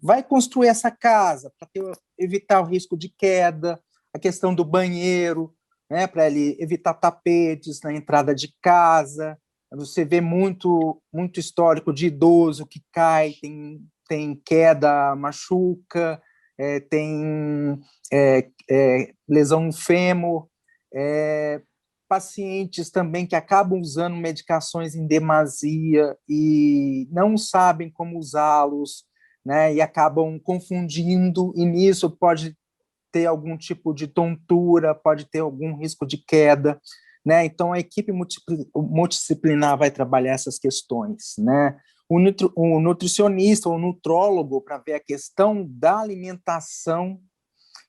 E: vai construir essa casa para evitar o risco de queda, a questão do banheiro, né, para ele evitar tapetes na entrada de casa. Você vê muito histórico de idoso que cai, tem queda, machuca, tem lesão no fêmur, pacientes também que acabam usando medicações em demasia e não sabem como usá-los, né, e acabam confundindo, e nisso pode ter algum tipo de tontura, pode ter algum risco de queda, né? Então, a equipe multidisciplinar vai trabalhar essas questões, né? O nutricionista ou nutrólogo para ver a questão da alimentação,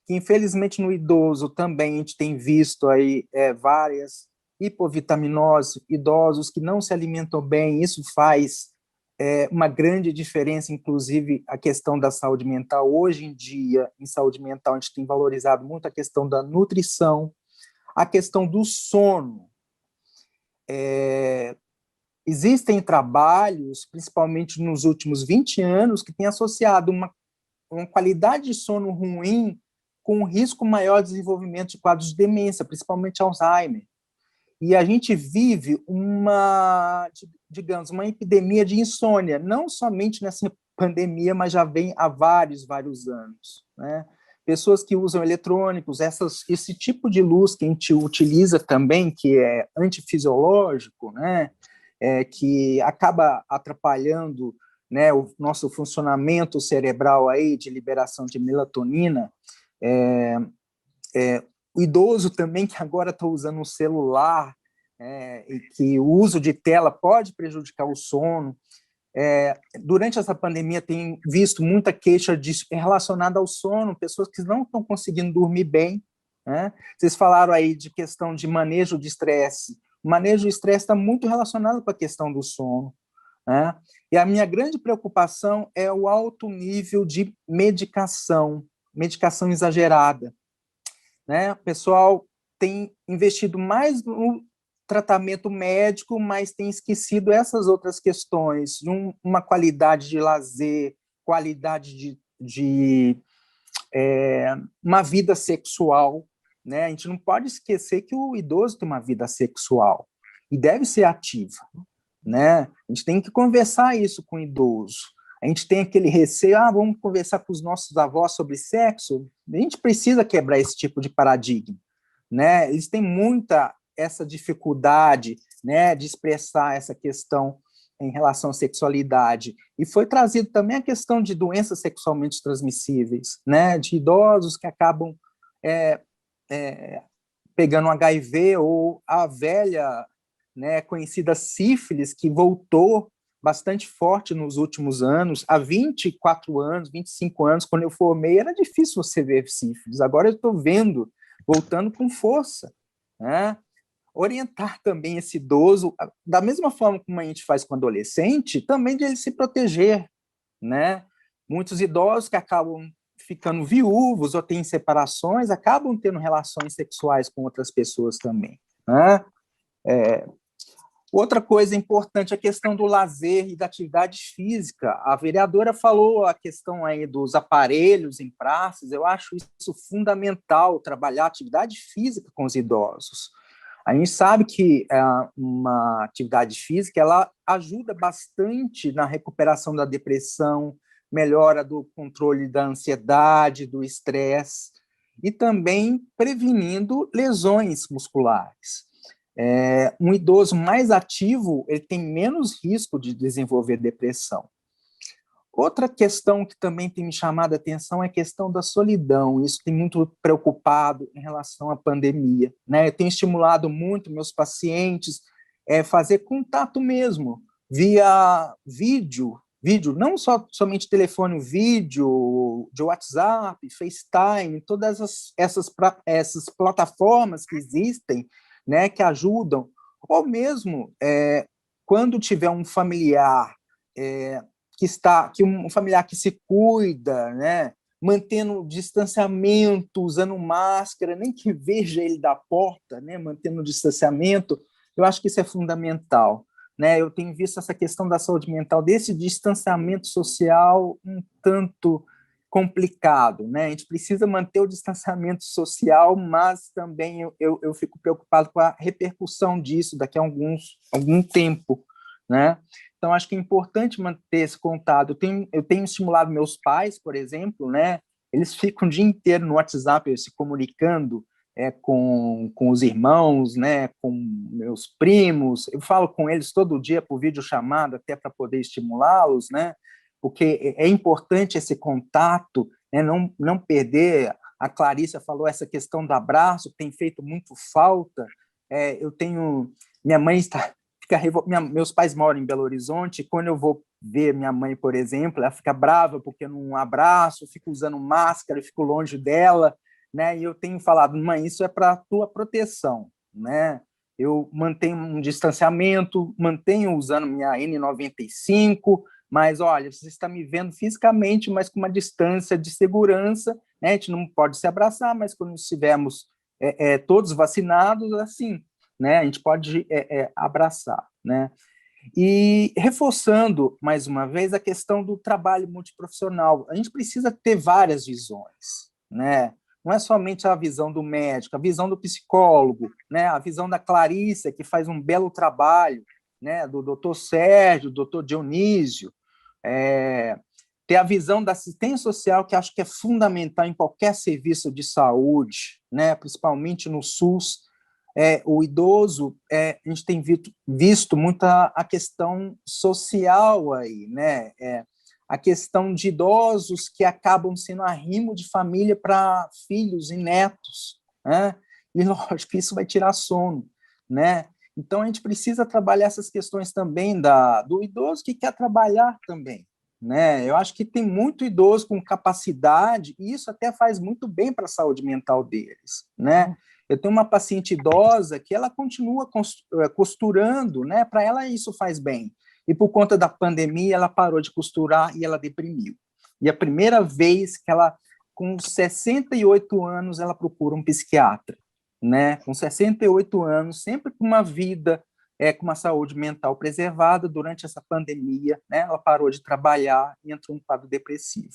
E: que infelizmente no idoso também a gente tem visto aí várias hipovitaminoses, idosos que não se alimentam bem, isso faz uma grande diferença, inclusive a questão da saúde mental. Hoje em dia, em saúde mental, a gente tem valorizado muito a questão da nutrição, a questão do sono. Existem trabalhos, principalmente nos últimos 20 anos, que têm associado uma qualidade de sono ruim com um risco maior de desenvolvimento de quadros de demência, principalmente Alzheimer. E a gente vive uma epidemia de insônia, não somente nessa pandemia, mas já vem há vários anos, né? Pessoas que usam eletrônicos, esse tipo de luz que a gente utiliza também, que é antifisiológico, né? Que acaba atrapalhando, né, o nosso funcionamento cerebral aí de liberação de melatonina. O idoso também, que agora está usando um celular, e que o uso de tela pode prejudicar o sono. Durante essa pandemia, tem visto muita queixa relacionada ao sono, pessoas que não estão conseguindo dormir bem, né? Vocês falaram aí de questão de manejo de estresse. O manejo de estresse está muito relacionado com a questão do sono, né? E a minha grande preocupação é o alto nível de medicação exagerada, né? O pessoal tem investido mais no tratamento médico, mas tem esquecido essas outras questões, de uma qualidade de lazer, qualidade de uma vida sexual, né? A gente não pode esquecer que o idoso tem uma vida sexual e deve ser ativa, né? A gente tem que conversar isso com o idoso. A gente tem aquele receio, vamos conversar com os nossos avós sobre sexo. A gente precisa quebrar esse tipo de paradigma, né? Eles têm muita essa dificuldade, né, de expressar essa questão em relação à sexualidade. E foi trazido também a questão de doenças sexualmente transmissíveis, né, de idosos que acabam pegando HIV, ou a velha, né, conhecida sífilis, que voltou bastante forte nos últimos anos. Há 24 anos, 25 anos, quando eu formei, era difícil você ver sífilis. Agora eu estou vendo, voltando com força, né? Orientar também esse idoso, da mesma forma como a gente faz com o adolescente, também de ele se proteger, né? Muitos idosos que acabam ficando viúvos ou têm separações, acabam tendo relações sexuais com outras pessoas também, né? Outra coisa importante é a questão do lazer e da atividade física. A vereadora falou a questão aí dos aparelhos em praças, eu acho isso fundamental, trabalhar a atividade física com os idosos. A gente sabe que uma atividade física ela ajuda bastante na recuperação da depressão, melhora do controle da ansiedade, do estresse, e também prevenindo lesões musculares. Um idoso mais ativo ele tem menos risco de desenvolver depressão. Outra questão que também tem me chamado a atenção é a questão da solidão. Isso tem muito preocupado em relação à pandemia, né? Eu tenho estimulado muito meus pacientes a fazer contato mesmo, via vídeo, não somente telefone, vídeo, de WhatsApp, FaceTime, todas essas plataformas que existem, né, que ajudam, ou mesmo quando tiver um familiar um familiar que se cuida, né, mantendo distanciamento, usando máscara, nem que veja ele da porta, né, mantendo o distanciamento, eu acho que isso é fundamental, né? Eu tenho visto essa questão da saúde mental, desse distanciamento social um tanto complicado, né? A gente precisa manter o distanciamento social, mas também eu fico preocupado com a repercussão disso daqui a algum tempo, né? Então, acho que é importante manter esse contato. Eu tenho estimulado meus pais, por exemplo, né? Eles ficam o dia inteiro no WhatsApp se comunicando com os irmãos, né? Com meus primos. Eu falo com eles todo dia por videochamada, até para poder estimulá-los, né? Porque é importante esse contato, né? Não perder. A Clarissa falou essa questão do abraço, que tem feito muito falta. Minha mãe meus pais moram em Belo Horizonte, e quando eu vou ver minha mãe, por exemplo, ela fica brava porque eu não abraço, fico usando máscara, fico longe dela, né? E eu tenho falado, mãe, isso é para a tua proteção, né? Eu mantenho um distanciamento, mantenho usando minha N95, mas, olha, você está me vendo fisicamente, mas com uma distância de segurança, né? A gente não pode se abraçar, mas quando estivermos todos vacinados, assim, né? A gente pode abraçar, né? E reforçando, mais uma vez, a questão do trabalho multiprofissional. A gente precisa ter várias visões, né? Não é somente a visão do médico, a visão do psicólogo, né? A visão da Clarissa, que faz um belo trabalho, né? Do doutor Sérgio, do doutor Dionísio, ter a visão da assistência social, que acho que é fundamental em qualquer serviço de saúde, né? Principalmente no SUS. O idoso, a gente tem visto muito a questão social aí, né? A questão de idosos que acabam sendo arrimo de família para filhos e netos, né? E, lógico, que isso vai tirar sono, né? Então, a gente precisa trabalhar essas questões também do idoso que quer trabalhar também, né? Eu acho que tem muito idoso com capacidade, e isso até faz muito bem para a saúde mental deles, né? Eu tenho uma paciente idosa que ela continua costurando, né? Para ela isso faz bem. E por conta da pandemia, ela parou de costurar e ela deprimiu. E a primeira vez que ela, com 68 anos, ela procura um psiquiatra, né? Com 68 anos, sempre com uma vida, com uma saúde mental preservada, durante essa pandemia, né? Ela parou de trabalhar e entrou em um quadro depressivo.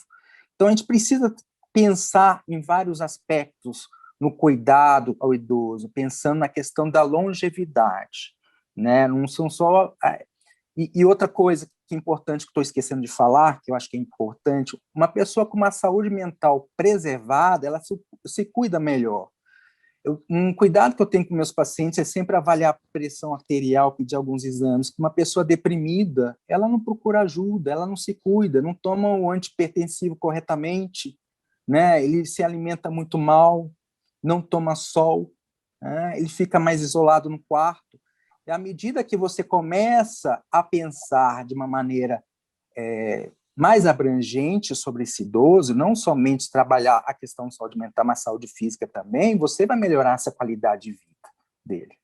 E: Então, a gente precisa pensar em vários aspectos no cuidado ao idoso, pensando na questão da longevidade, né? Não são só... E outra coisa que é importante, que estou esquecendo de falar, que eu acho que é importante, uma pessoa com uma saúde mental preservada, ela se cuida melhor. Um cuidado que eu tenho com meus pacientes é sempre avaliar a pressão arterial, pedir alguns exames. Uma pessoa deprimida, ela não procura ajuda, ela não se cuida, não toma o antipertensivo corretamente, né? Ele se alimenta muito mal, não toma sol, né? Ele fica mais isolado no quarto. E à medida que você começa a pensar de uma maneira mais abrangente sobre esse idoso, não somente trabalhar a questão de saúde mental, mas saúde física também, você vai melhorar essa qualidade de vida dele,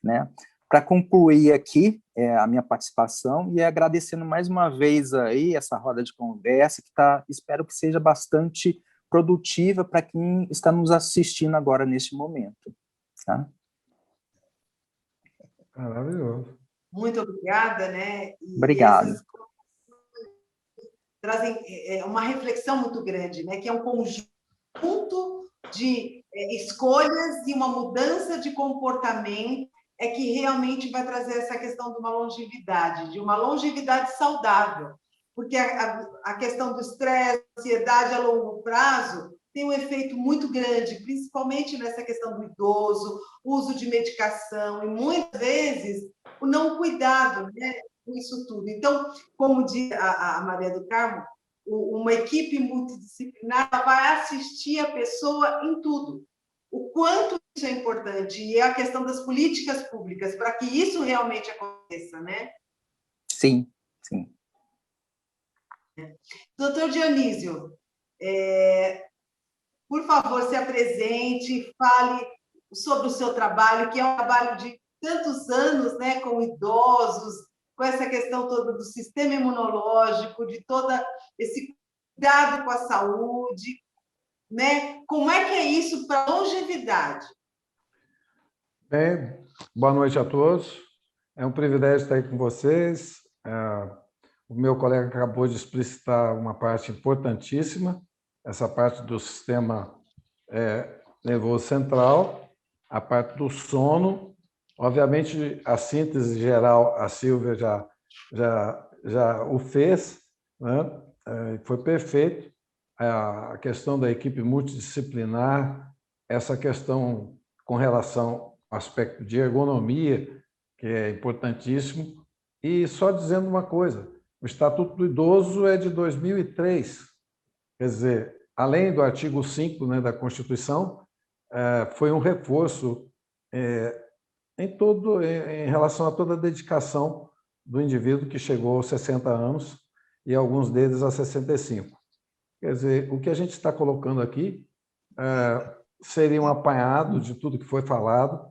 E: né? para concluir aqui a minha participação e agradecendo mais uma vez aí essa roda de conversa, que espero que seja bastante produtiva para quem está nos assistindo agora neste momento. Tá?
D: Maravilhoso.
A: Muito obrigada, né?
E: Obrigado.
A: Essas trazem uma reflexão muito grande, né? Que é um conjunto de escolhas e uma mudança de comportamento que realmente vai trazer essa questão de uma longevidade saudável, porque a questão do estresse, ansiedade a longo prazo tem um efeito muito grande, principalmente nessa questão do idoso, uso de medicação e muitas vezes o não cuidado, né, com isso tudo. Então, como diz a Maria do Carmo, uma equipe multidisciplinar vai assistir a pessoa em tudo. O quanto isso é importante, e é a questão das políticas públicas, para que isso realmente aconteça, né?
E: Sim, sim.
A: Doutor Dionísio, por favor, se apresente, fale sobre o seu trabalho, que é um trabalho de tantos anos, né, com idosos, com essa questão toda do sistema imunológico, de todo esse cuidado com a saúde, né? Como é que é isso para a longevidade?
D: Bem, boa noite a todos. É um privilégio estar aí com vocês. O meu colega acabou de explicitar uma parte importantíssima, essa parte do sistema nervoso central, a parte do sono. Obviamente, a síntese geral, a Silvia já o fez, né? Foi perfeito. A questão da equipe multidisciplinar, essa questão com relação ao aspecto de ergonomia, que é importantíssimo. E só dizendo uma coisa, o Estatuto do Idoso é de 2003, quer dizer, além do artigo 5, né, da Constituição, foi um reforço em relação a toda a dedicação do indivíduo que chegou aos 60 anos e alguns deles a 65. Quer dizer, o que a gente está colocando aqui seria um apanhado de tudo que foi falado.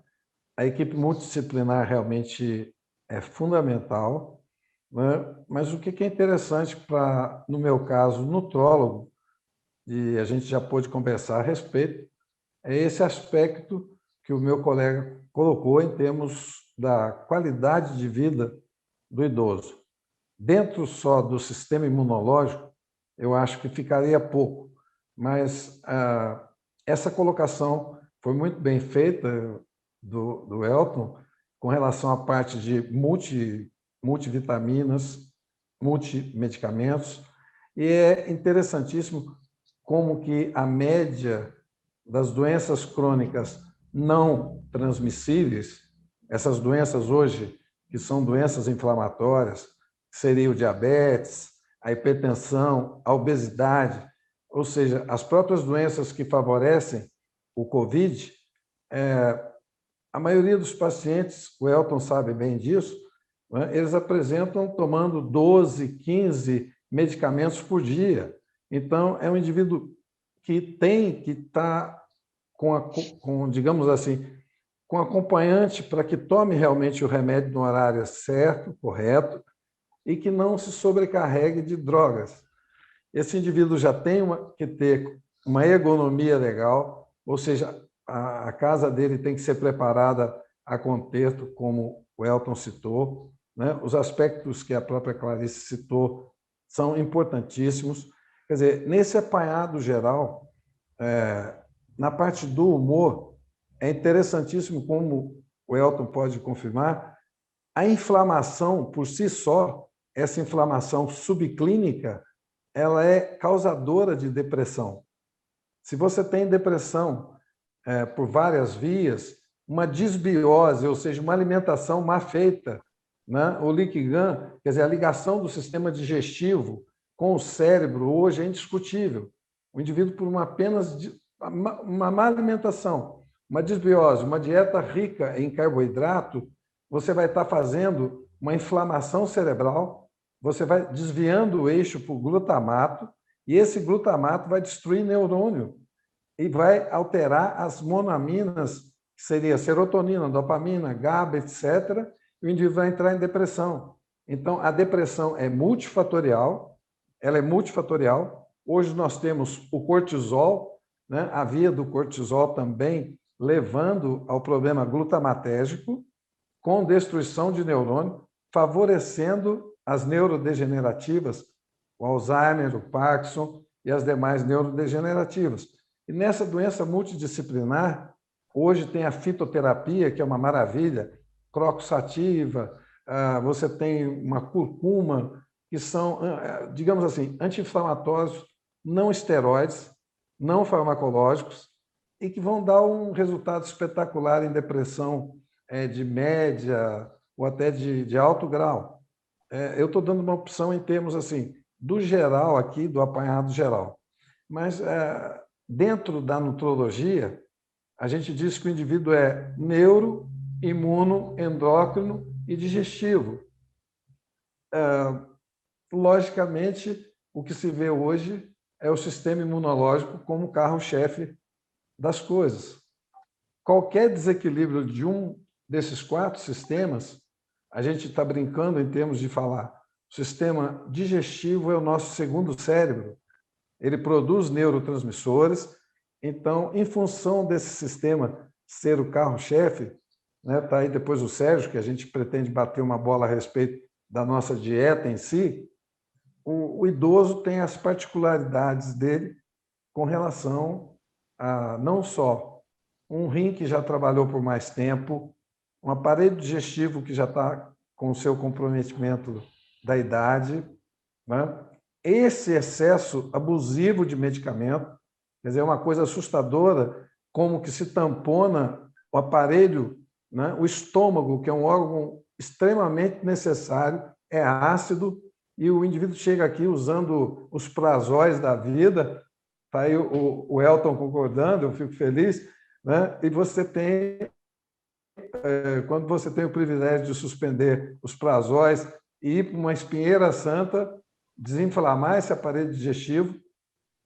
D: A equipe multidisciplinar realmente é fundamental, né? Mas o que é interessante para, no meu caso, nutrólogo, e a gente já pôde conversar a respeito, é esse aspecto que o meu colega colocou em termos da qualidade de vida do idoso. Dentro só do sistema imunológico, eu acho que ficaria pouco, mas essa colocação foi muito bem feita do Elton com relação à parte de multivitaminas, multimedicamentos, e é interessantíssimo como que a média das doenças crônicas não transmissíveis, essas doenças hoje, que são doenças inflamatórias, seria o diabetes, a hipertensão, a obesidade, ou seja, as próprias doenças que favorecem o COVID, a maioria dos pacientes, o Elton sabe bem disso, né, eles apresentam tomando 12, 15 medicamentos por dia. Então, é um indivíduo que tem que estar digamos assim, com acompanhante para que tome realmente o remédio no horário certo, correto, e que não se sobrecarregue de drogas. Esse indivíduo já tem que ter uma ergonomia legal, ou seja, a casa dele tem que ser preparada a contexto, como o Elton citou, né? Os aspectos que a própria Clarice citou são importantíssimos. Quer dizer, nesse apanhado geral, na parte do humor, é interessantíssimo, como o Elton pode confirmar, a inflamação por si só, essa inflamação subclínica, ela é causadora de depressão. Se você tem depressão por várias vias, uma disbiose, ou seja, uma alimentação mal feita, né? O Liquigan, quer dizer, a ligação do sistema digestivo com o cérebro hoje é indiscutível. O indivíduo, por uma má alimentação, uma disbiose, uma dieta rica em carboidrato, você vai estar fazendo uma inflamação cerebral, você vai desviando o eixo para o glutamato, e esse glutamato vai destruir neurônio e vai alterar as monoaminas que seria serotonina, dopamina, GABA, etc., e o indivíduo vai entrar em depressão. Então, a depressão é multifatorial, ela é multifatorial. Hoje nós temos o cortisol, né? A via do cortisol também levando ao problema glutamatérgico, com destruição de neurônio, favorecendo as neurodegenerativas, o Alzheimer, o Parkinson e as demais neurodegenerativas. E nessa doença multidisciplinar, hoje tem a fitoterapia, que é uma maravilha, Crocus sativa, você tem uma curcuma, que são, digamos assim, anti-inflamatórios não esteroides, não farmacológicos, e que vão dar um resultado espetacular em depressão de média ou até de alto grau. Eu estou dando uma opção em termos assim, do geral aqui, do apanhado geral. Mas, dentro da nutrologia, a gente diz que o indivíduo é neuro, imuno, endócrino e digestivo. Logicamente, o que se vê hoje é o sistema imunológico como carro-chefe das coisas. Qualquer desequilíbrio de um desses 4 sistemas, a gente está brincando em termos de falar, o sistema digestivo é o nosso segundo cérebro. Ele produz neurotransmissores. Então, em função desse sistema ser o carro-chefe, né, está aí depois o Sérgio, que a gente pretende bater uma bola a respeito da nossa dieta em si, o idoso tem as particularidades dele com relação a não só um rim que já trabalhou por mais tempo, um aparelho digestivo que já está com o seu comprometimento da idade, né? Esse excesso abusivo de medicamento, quer dizer, é uma coisa assustadora, como que se tampona o aparelho, né? O estômago, que é um órgão extremamente necessário, é ácido, e o indivíduo chega aqui usando os prazóis da vida, está aí o Elton concordando, eu fico feliz, né? E você tem, quando você tem o privilégio de suspender os prazóis e ir para uma espinheira santa, desinflamar esse aparelho digestivo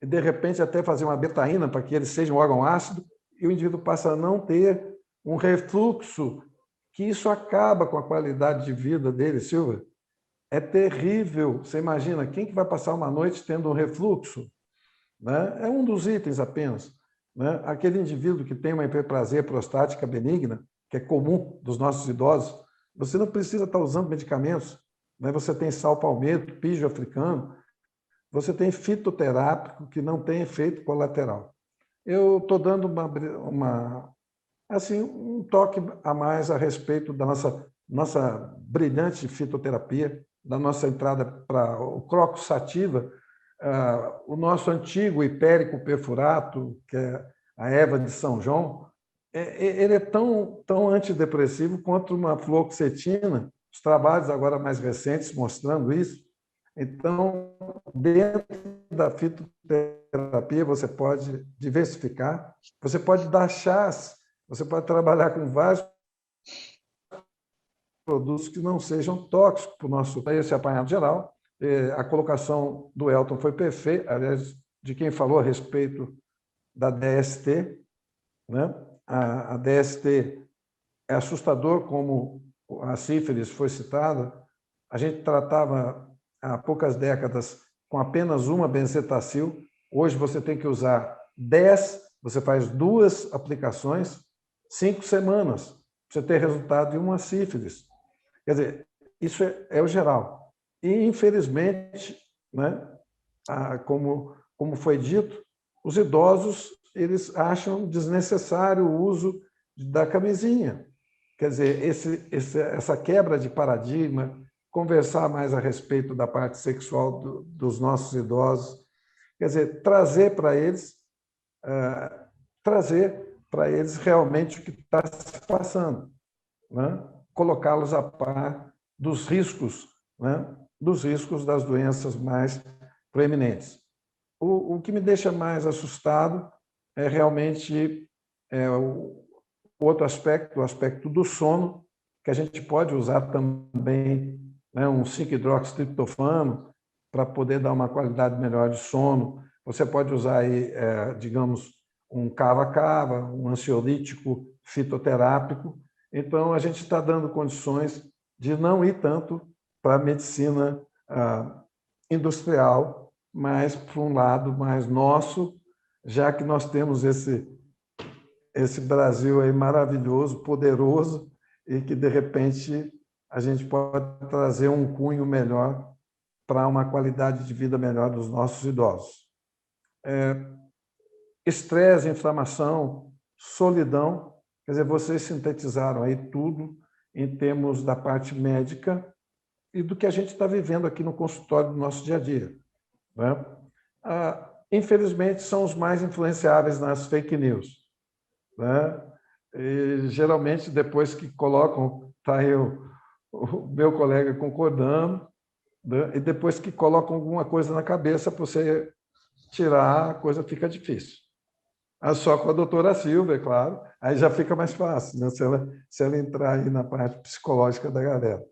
D: e, de repente, até fazer uma betaína para que ele seja um órgão ácido, e o indivíduo passa a não ter um refluxo, que isso acaba com a qualidade de vida dele, Silvia. É terrível. Você imagina, quem que vai passar uma noite tendo um refluxo? Né? É um dos itens apenas. Né? Aquele indivíduo que tem uma hiperplasia prostática benigna, que é comum dos nossos idosos, você não precisa estar usando medicamentos. Né? Você tem sal palmeto, pijo africano, você tem fitoterápico que não tem efeito colateral. Eu estou dando um toque a mais a respeito da nossa brilhante fitoterapia, da nossa entrada para o Crocus sativa, o nosso antigo hipérico perfurato, que é a erva de São João, ele é tão antidepressivo quanto uma fluoxetina, os trabalhos agora mais recentes mostrando isso. Então, dentro da fitoterapia, você pode diversificar, você pode dar chás, você pode trabalhar com vários produtos que não sejam tóxicos para o nosso esse apanhado geral. A colocação do Elton foi perfeita, aliás, de quem falou a respeito da DST. Né? A DST é assustador, como a sífilis foi citada. A gente tratava há poucas décadas com apenas uma benzetacil. Hoje você tem que usar 10, você faz 2 aplicações, 5 semanas, para você ter resultado de uma sífilis. Quer dizer, isso é o geral. E, infelizmente, né, como foi dito, os idosos eles acham desnecessário o uso da camisinha. Quer dizer, essa quebra de paradigma, conversar mais a respeito da parte sexual dos nossos idosos, quer dizer, trazer para eles realmente o que está se passando, né? Colocá-los a par dos riscos, né? Dos riscos das doenças mais proeminentes. O que me deixa mais assustado é realmente o outro aspecto, o aspecto do sono, que a gente pode usar também, né, um 5-hidroxitriptofano para poder dar uma qualidade melhor de sono. Você pode usar aí, digamos, um cava-cava, um ansiolítico fitoterápico. Então, a gente está dando condições de não ir tanto para a medicina industrial, mas para um lado mais nosso, já que nós temos esse Brasil aí maravilhoso, poderoso, e que, de repente, a gente pode trazer um cunho melhor para uma qualidade de vida melhor dos nossos idosos. Estresse, inflamação, solidão, quer dizer, vocês sintetizaram aí tudo em termos da parte médica e do que a gente está vivendo aqui no consultório do nosso dia a dia, né? Infelizmente, são os mais influenciáveis nas fake news, né? E, geralmente, depois que colocam, está aí o meu colega concordando, né? E depois que colocam alguma coisa na cabeça, para você tirar, a coisa fica difícil. Só com a doutora Silvia, é claro, aí já fica mais fácil, né? Se ela entrar aí na parte psicológica da galera.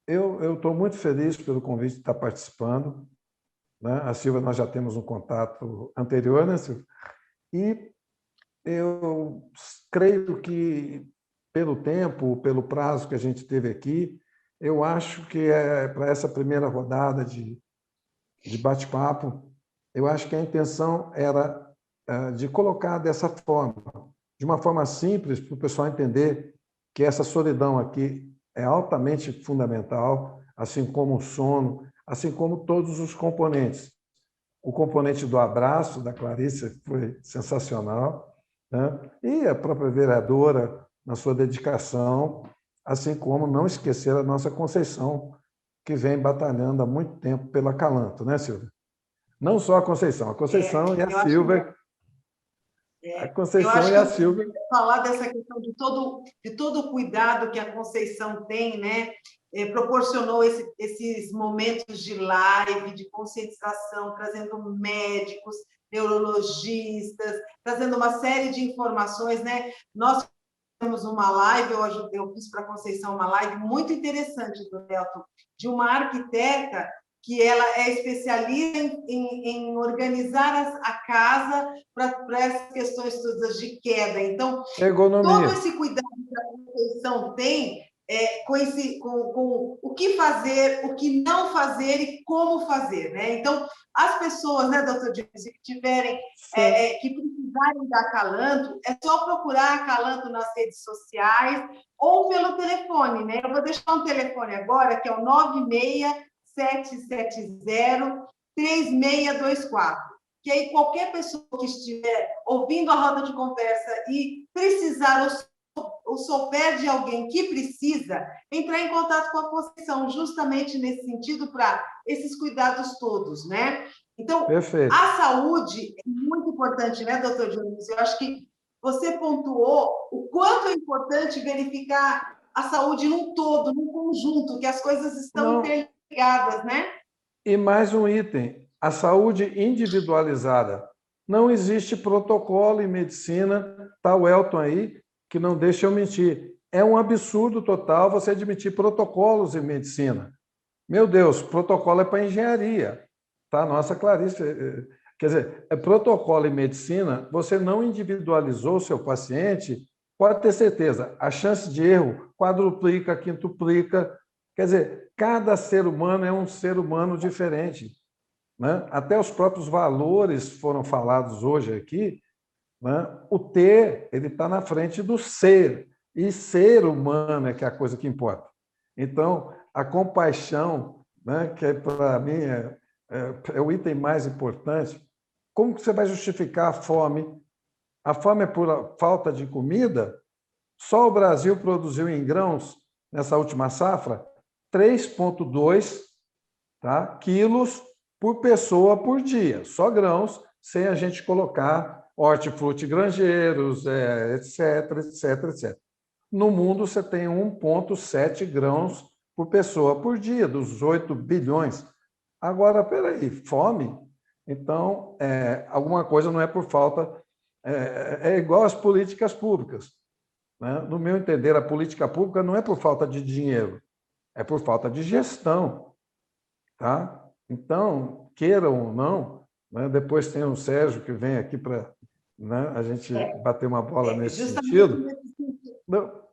D: Eu estou muito feliz pelo convite de estar participando, né? A Silvia, nós já temos um contato anterior, né, Silvia? E eu creio que, pelo tempo, pelo prazo que a gente teve aqui, eu acho que para essa primeira rodada de bate-papo, eu acho que a intenção era de colocar dessa forma, de uma forma simples, para o pessoal entender que essa solidão aqui é altamente fundamental, assim como o sono, assim como todos os componentes. O componente do abraço, da Clarice, foi sensacional, né? E a própria vereadora, na sua dedicação, assim como não esquecer a nossa Conceição, que vem batalhando há muito tempo pela Calanto, né, Silvia? Não só a Conceição e a Silvia. A Conceição e a Silvia.
A: Falar dessa questão de todo o cuidado que a Conceição tem, né? Proporcionou esses momentos de live, de conscientização, trazendo médicos, neurologistas, trazendo uma série de informações, né? Nós temos uma live, eu fiz para a Conceição uma live muito interessante, do Nelton, de uma arquiteta que ela é especialista em organizar a casa para essas questões todas de queda. Então, todo esse cuidado que a Conceição tem com o que fazer, o que não fazer e como fazer, né? Então, as pessoas, né, doutor Dionísio, que tiverem, que precisarem da Calanto, é só procurar a Calanto nas redes sociais ou pelo telefone, né? Eu vou deixar um telefone agora, que é o 96770-3624, que aí qualquer pessoa que estiver ouvindo a roda de conversa e precisar ou souber de alguém que precisa, entrar em contato com a Conceição, justamente nesse sentido, para esses cuidados todos, né? Então,
D: perfeito.
A: A saúde é muito importante, né, doutor Dionísio? Eu acho que você pontuou o quanto é importante verificar a saúde num todo, num conjunto, que as coisas estão interligadas, né?
D: E mais um item, a saúde individualizada. Não existe protocolo em medicina, está o Elton aí, que não deixa eu mentir. É um absurdo total você admitir protocolos em medicina. Meu Deus, protocolo é para engenharia. Tá? Nossa, Clarice. Quer dizer, protocolo em medicina, você não individualizou o seu paciente, pode ter certeza, a chance de erro quadruplica, quintuplica. Quer dizer, cada ser humano é um ser humano diferente, né? Até os próprios valores foram falados hoje aqui, né? O ter, ele está na frente do ser, e ser humano é que é a coisa que importa. Então, a compaixão, né, que para mim é o item mais importante. Como que você vai justificar a fome? A fome é por falta de comida? Só o Brasil produziu em grãos, nessa última safra, 3,2 quilos por pessoa por dia, só grãos, sem a gente colocar hortifruti granjeiros, etc, etc, etc. No mundo, você tem 1,7 grãos por pessoa por dia, dos 8 bilhões. Agora, peraí, fome? Então, alguma coisa não é por falta... É igual às políticas públicas, né? No meu entender, a política pública não é por falta de dinheiro, é por falta de gestão. Tá? Então, queiram ou não, né? Depois tem o Sérgio, que vem aqui para né? A gente bater uma bola nesse
A: justamente
D: sentido.
A: nesse sentido.
D: Não,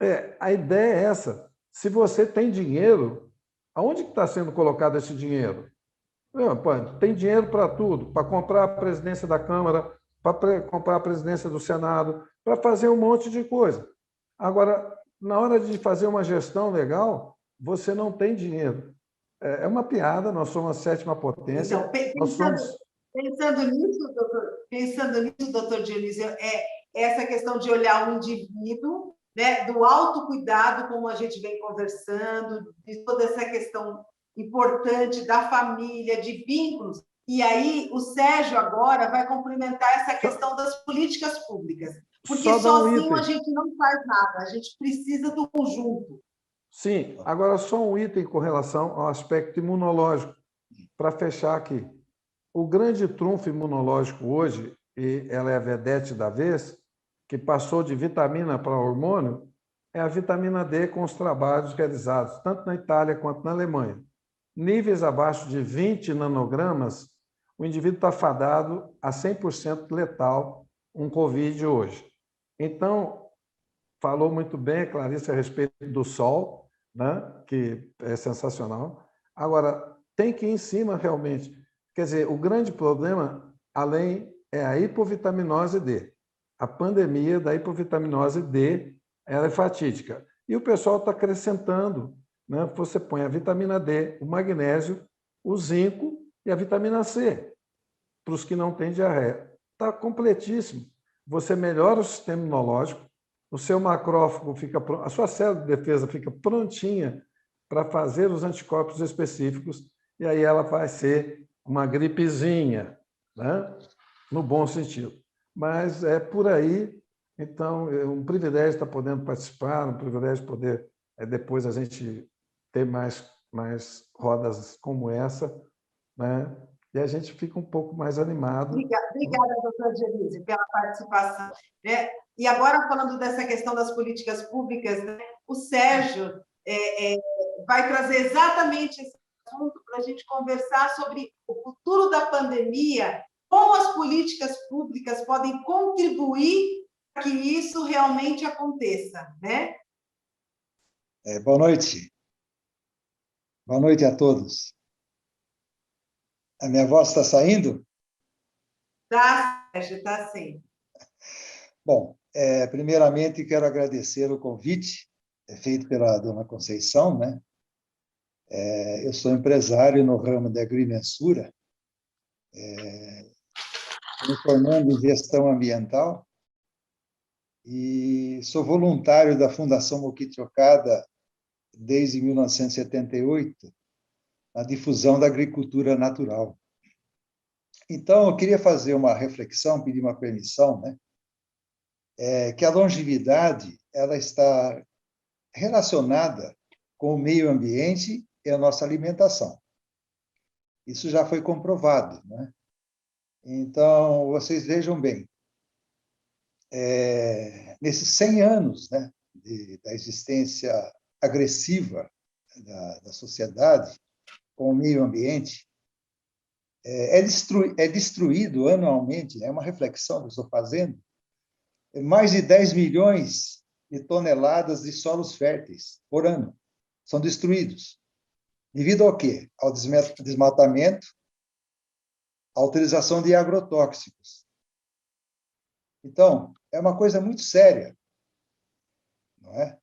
A: É,
D: a ideia é essa. Se você tem dinheiro, aonde está sendo colocado esse dinheiro? Pô, tem dinheiro para tudo, para comprar a presidência da Câmara, para comprar a presidência do Senado, para fazer um monte de coisa. Agora, na hora de fazer uma gestão legal, você não tem dinheiro. É uma piada, nós somos a 7ª potência.
A: então, pensando nisso, doutor Dionísio, essa questão de olhar o indivíduo, né, do autocuidado, como a gente vem conversando, de toda essa questão importante da família, de vínculos. E aí, o Sérgio agora vai complementar essa questão das políticas públicas, porque sozinho a gente não faz nada, a gente precisa do conjunto.
D: Sim, agora só um item com relação ao aspecto imunológico, para fechar aqui. O grande trunfo imunológico hoje, e ela é a vedete da vez, que passou de vitamina para hormônio, é a vitamina D com os trabalhos realizados, tanto na Itália quanto na Alemanha. Níveis abaixo de 20 nanogramas, o indivíduo está fadado a 100% letal um Covid hoje. Então, falou muito bem a Clarice a respeito do sol, né? Que é sensacional. Agora, tem que ir em cima realmente. Quer dizer, o grande problema, além, é a hipovitaminose D. A pandemia da hipovitaminose D, ela é fatídica. E o pessoal está acrescentando, né? Você põe a vitamina D, o magnésio, o zinco e a vitamina C, para os que não têm diarreia. Está completíssimo. Você melhora o sistema imunológico, o seu macrófago fica pronto, a sua célula de defesa fica prontinha para fazer os anticorpos específicos, e aí ela vai ser uma gripezinha, né? No bom sentido. Mas é por aí, então, é um privilégio estar podendo participar, um privilégio poder depois a gente ter mais rodas como essa, né? E a gente fica um pouco mais animado.
A: Obrigada, doutora Dionísio, pela participação. E agora, falando dessa questão das políticas públicas, né, o Sérgio vai trazer exatamente esse assunto para a gente conversar sobre o futuro da pandemia, como as políticas públicas podem contribuir para que isso realmente aconteça, né?
G: Boa noite. Boa noite a todos. A minha voz está saindo?
A: Tá, Sérgio, está sim.
G: Bom, primeiramente quero agradecer o convite feito pela dona Conceição, né? Eu sou empresário no ramo da agrimensura, me formando em gestão ambiental e sou voluntário da Fundação Mokichi Okada desde 1978, na difusão da agricultura natural. Então, eu queria fazer uma reflexão, pedir uma permissão, né? Que a longevidade ela está relacionada com o meio ambiente e a nossa alimentação. Isso já foi comprovado, né? Então, vocês vejam bem, nesses 100 anos, né, da existência agressiva da sociedade com o meio ambiente, é destruído anualmente, é uma reflexão que eu estou fazendo, mais de 10 milhões de toneladas de solos férteis por ano são destruídos. Devido ao quê? Ao desmatamento, à utilização de agrotóxicos. Então, é uma coisa muito séria, não é?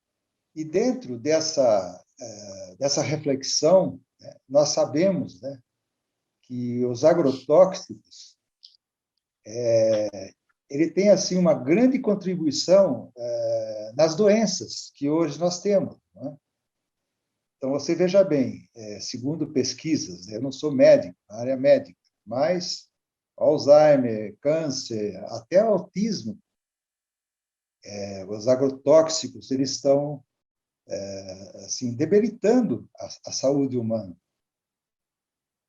G: E dentro dessa reflexão, né, nós sabemos, né, que os agrotóxicos ele tem assim uma grande contribuição nas doenças que hoje nós temos, não é? Então você veja bem, segundo pesquisas, eu não sou médico, na área médica, mas Alzheimer, câncer, até autismo, os agrotóxicos eles estão assim debilitando a saúde humana.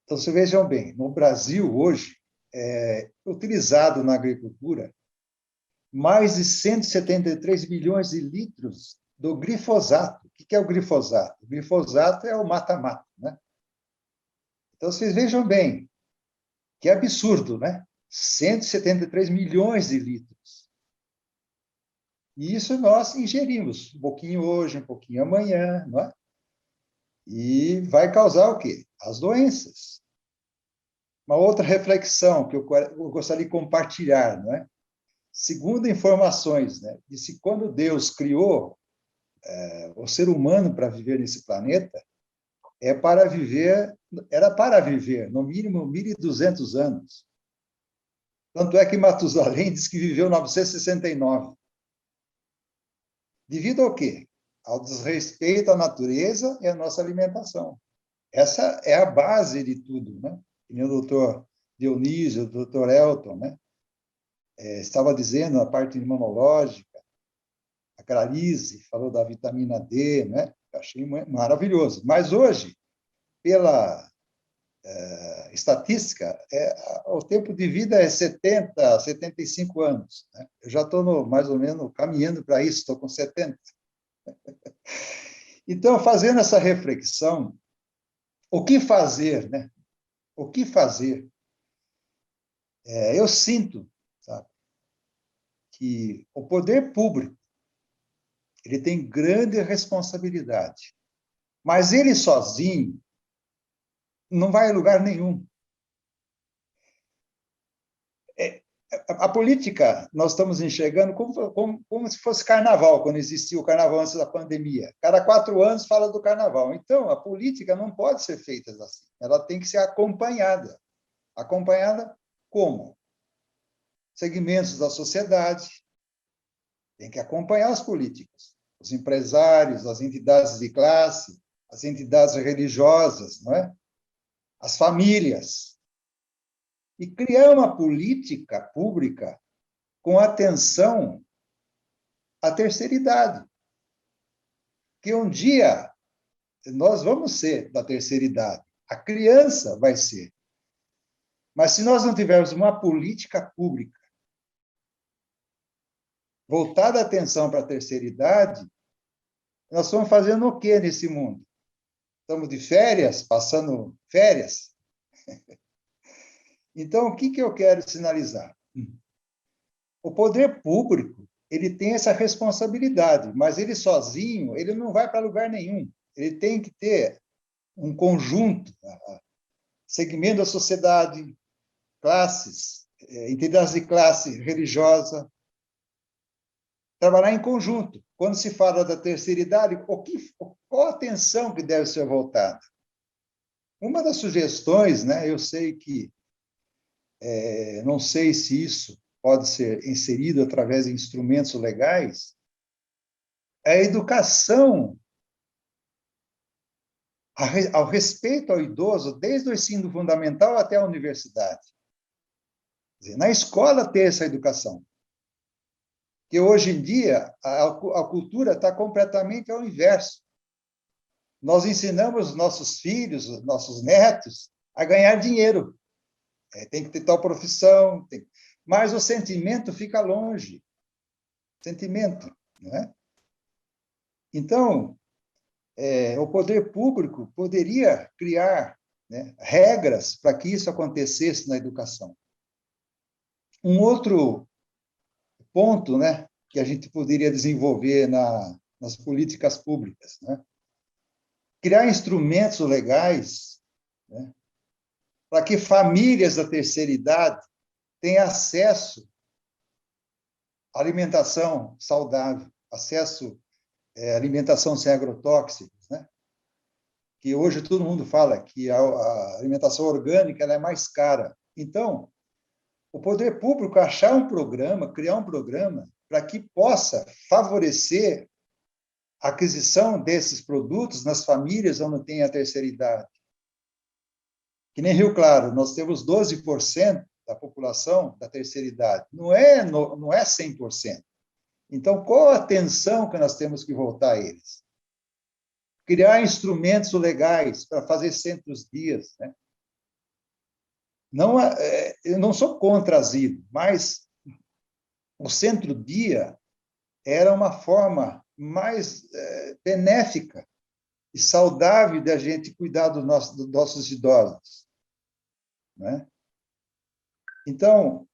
G: Então, vocês vejam bem, no Brasil, hoje, utilizado na agricultura mais de 173 milhões de litros do glifosato. O que é o glifosato? O glifosato é o mata-mata, né? Então, vocês vejam bem, que absurdo, né? 173 milhões de litros. E isso nós ingerimos, um pouquinho hoje, um pouquinho amanhã, não é? E vai causar o quê? As doenças. Uma outra reflexão que eu gostaria de compartilhar, não é? Segundo informações, né, de se quando Deus criou o ser humano para viver nesse planeta, era para viver, no mínimo, 1.200 anos. Tanto é que Matusalém diz que viveu 969. Devido ao quê? Ao desrespeito à natureza e à nossa alimentação. Essa é a base de tudo, né? E o doutor Dionísio, o doutor Elton, né? Estava dizendo a parte imunológica, a Clarice falou da vitamina D, né? Eu achei maravilhoso. Mas hoje, pela estatística, o tempo de vida é 70, 75 anos. Né? Eu já estou mais ou menos caminhando para isso, estou com 70. Então, fazendo essa reflexão, o que fazer, né? O que fazer? Eu sinto, sabe, que o poder público ele tem grande responsabilidade, mas ele sozinho não vai a lugar nenhum. A política, nós estamos enxergando como se fosse carnaval, quando existia o carnaval antes da pandemia. Cada 4 anos fala do carnaval. Então, a política não pode ser feita assim. Ela tem que ser acompanhada. Acompanhada como? Segmentos da sociedade. Tem que acompanhar os políticos, os empresários, as entidades de classe, as entidades religiosas, não é? As famílias. E criar uma política pública com atenção à terceira idade. Que um dia nós vamos ser da terceira idade, a criança vai ser. Mas se nós não tivermos uma política pública voltada a atenção para a terceira idade, nós estamos fazendo o quê nesse mundo? Estamos de férias, passando férias? Então, o que eu quero sinalizar? O poder público, ele tem essa responsabilidade, mas ele sozinho, ele não vai para lugar nenhum. Ele tem que ter um conjunto, segmento da sociedade, classes, entidades de classe religiosa, trabalhar em conjunto. Quando se fala da terceira idade, qual a atenção que deve ser voltada? Uma das sugestões, né, eu sei que não sei se isso pode ser inserido através de instrumentos legais, é a educação ao respeito ao idoso, desde o ensino fundamental até a universidade. Quer dizer, na escola ter essa educação. Que hoje em dia a cultura está completamente ao inverso. Nós ensinamos nossos filhos, nossos netos, a ganhar dinheiro. Tem que ter tal profissão, mas o sentimento fica longe. Sentimento, não é? Então, o poder público poderia criar, né, regras para que isso acontecesse na educação. Um outro ponto, né, que a gente poderia desenvolver nas políticas públicas, né? Criar instrumentos legais, né, para que famílias da terceira idade tenham acesso à alimentação saudável, acesso à alimentação sem agrotóxicos, né? Que hoje todo mundo fala que a alimentação orgânica ela é mais cara. Então, o poder público achar um programa, criar um programa para que possa favorecer a aquisição desses produtos nas famílias onde tem a terceira idade. Que nem Rio Claro, nós temos 12% da população da terceira idade. Não é 100%. Então, qual a atenção que nós temos que voltar a eles? Criar instrumentos legais para fazer centros-dias, né? Não, eu não sou contra asilo, mas o centro-dia era uma forma mais benéfica e saudável da gente cuidar dos nossos idosos, né? Então,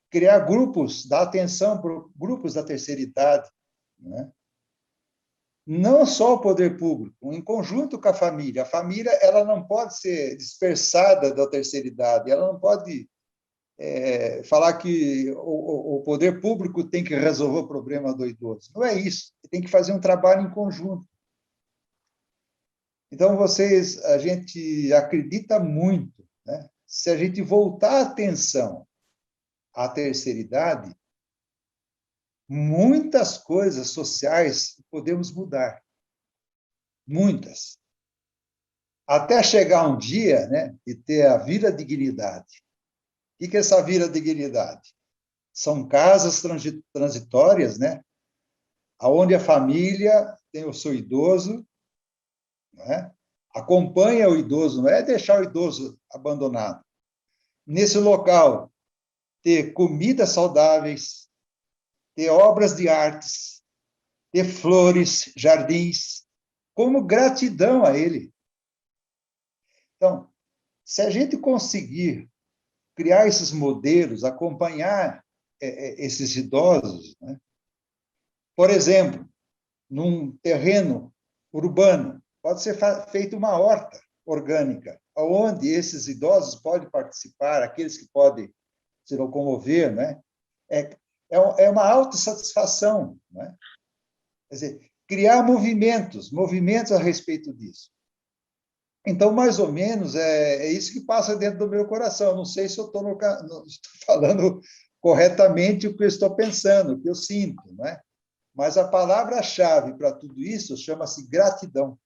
G: criar grupos, dar atenção para grupos da terceira idade, né? Não só o poder público, em conjunto com a família. A família, ela não pode ser dispersada da terceira idade, ela não pode falar que o poder público tem que resolver o problema do idoso. Não é isso. Tem que fazer um trabalho em conjunto. Então, a gente acredita muito, né? Se a gente voltar a atenção à terceira idade, muitas coisas sociais podemos mudar. Muitas. Até chegar um dia, né, e ter a vida dignidade. O que é essa vida dignidade? São casas transitórias, né, onde a família tem o seu idoso, né, acompanha o idoso, não é deixar o idoso abandonado. Nesse local, ter comidas saudáveis, ter obras de artes, ter flores, jardins, como gratidão a ele. Então, se a gente conseguir criar esses modelos, acompanhar esses idosos, né? Por exemplo, num terreno urbano, pode ser feita uma horta orgânica, onde esses idosos podem participar, aqueles que podem se locomover, né? É uma autossatisfação, né? Quer dizer, criar movimentos a respeito disso. Então, mais ou menos, é isso que passa dentro do meu coração. Não sei se eu estou falando corretamente o que eu estou pensando, o que eu sinto, né? Mas a palavra-chave para tudo isso chama-se gratidão.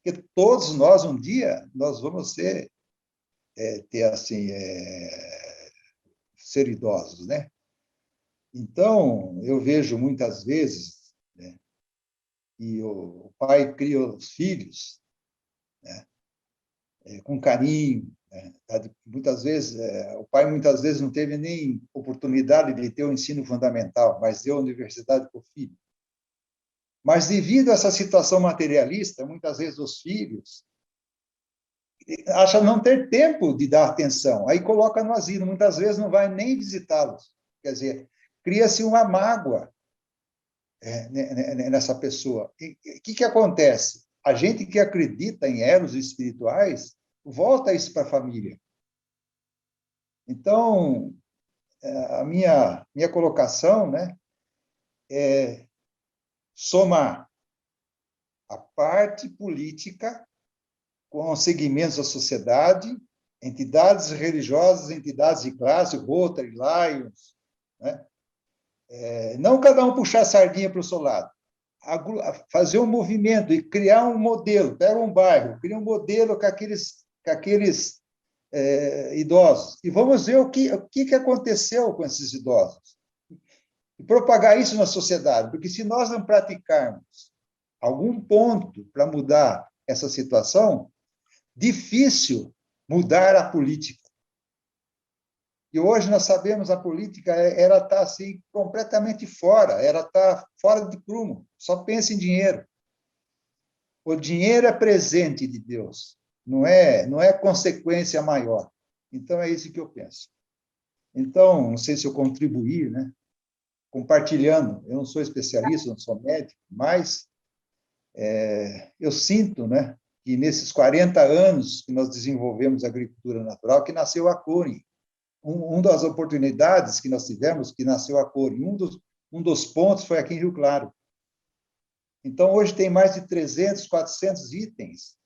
G: Porque todos nós, um dia, nós vamos ser idosos, né? Então, eu vejo muitas vezes, né, que o pai cria os filhos, né, com carinho, né? Muitas vezes, o pai muitas vezes não teve nem oportunidade de ter o ensino fundamental, mas deu a universidade para o filho. Mas, devido a essa situação materialista, muitas vezes os filhos acham não ter tempo de dar atenção, aí coloca no asilo, muitas vezes não vai nem visitá-los. Quer dizer, cria-se uma mágoa nessa pessoa. O que acontece? A gente que acredita em eros espirituais volta isso para a família. Então, a minha colocação, né, é somar a parte política com os segmentos da sociedade, entidades religiosas, entidades de classe, Rotary, Lions, né? Não cada um puxar a sardinha para o seu lado, fazer um movimento e criar um modelo. Pega um bairro, cria um modelo com aqueles idosos, e vamos ver o que aconteceu com esses idosos. E propagar isso na sociedade, porque se nós não praticarmos algum ponto para mudar essa situação, difícil mudar a política. E hoje nós sabemos a política ela está assim completamente fora, ela está fora de prumo, só pensa em dinheiro. O dinheiro é presente de Deus, não é consequência maior. Então é isso que eu penso. Então, não sei se eu contribuí, né? Compartilhando, eu não sou especialista, não sou médico, mas eu sinto, né, que nesses 40 anos que nós desenvolvemos a agricultura natural, que nasceu a CORE. Uma das oportunidades que nós tivemos, que nasceu a CORE, um dos pontos foi aqui em Rio Claro. Então, hoje tem mais de 300, 400 itens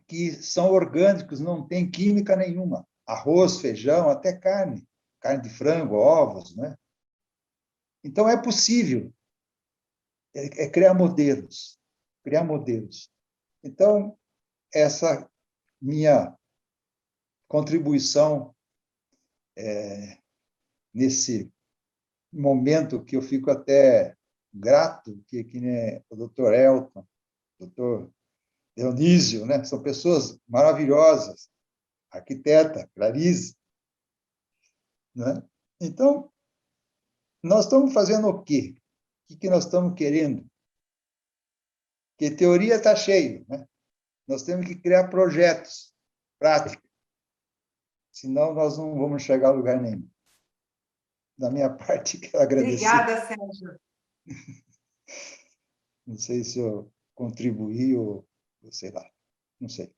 G: que são orgânicos, não tem química nenhuma. Arroz, feijão, até carne de frango, ovos, né? Então, é possível criar modelos. Então, essa minha contribuição nesse momento que eu fico até grato, que nem o doutor Elton, o doutor Dionísio, né? São pessoas maravilhosas, arquiteta, Clarice, né? Então, nós estamos fazendo o quê? O que nós estamos querendo? Porque teoria está cheio, né? Nós temos que criar projetos práticos. senão nós não vamos chegar a lugar nenhum. Da minha parte, quero agradecer.
A: Obrigada, Sérgio.
G: Não sei se eu contribuí ou sei lá, não sei.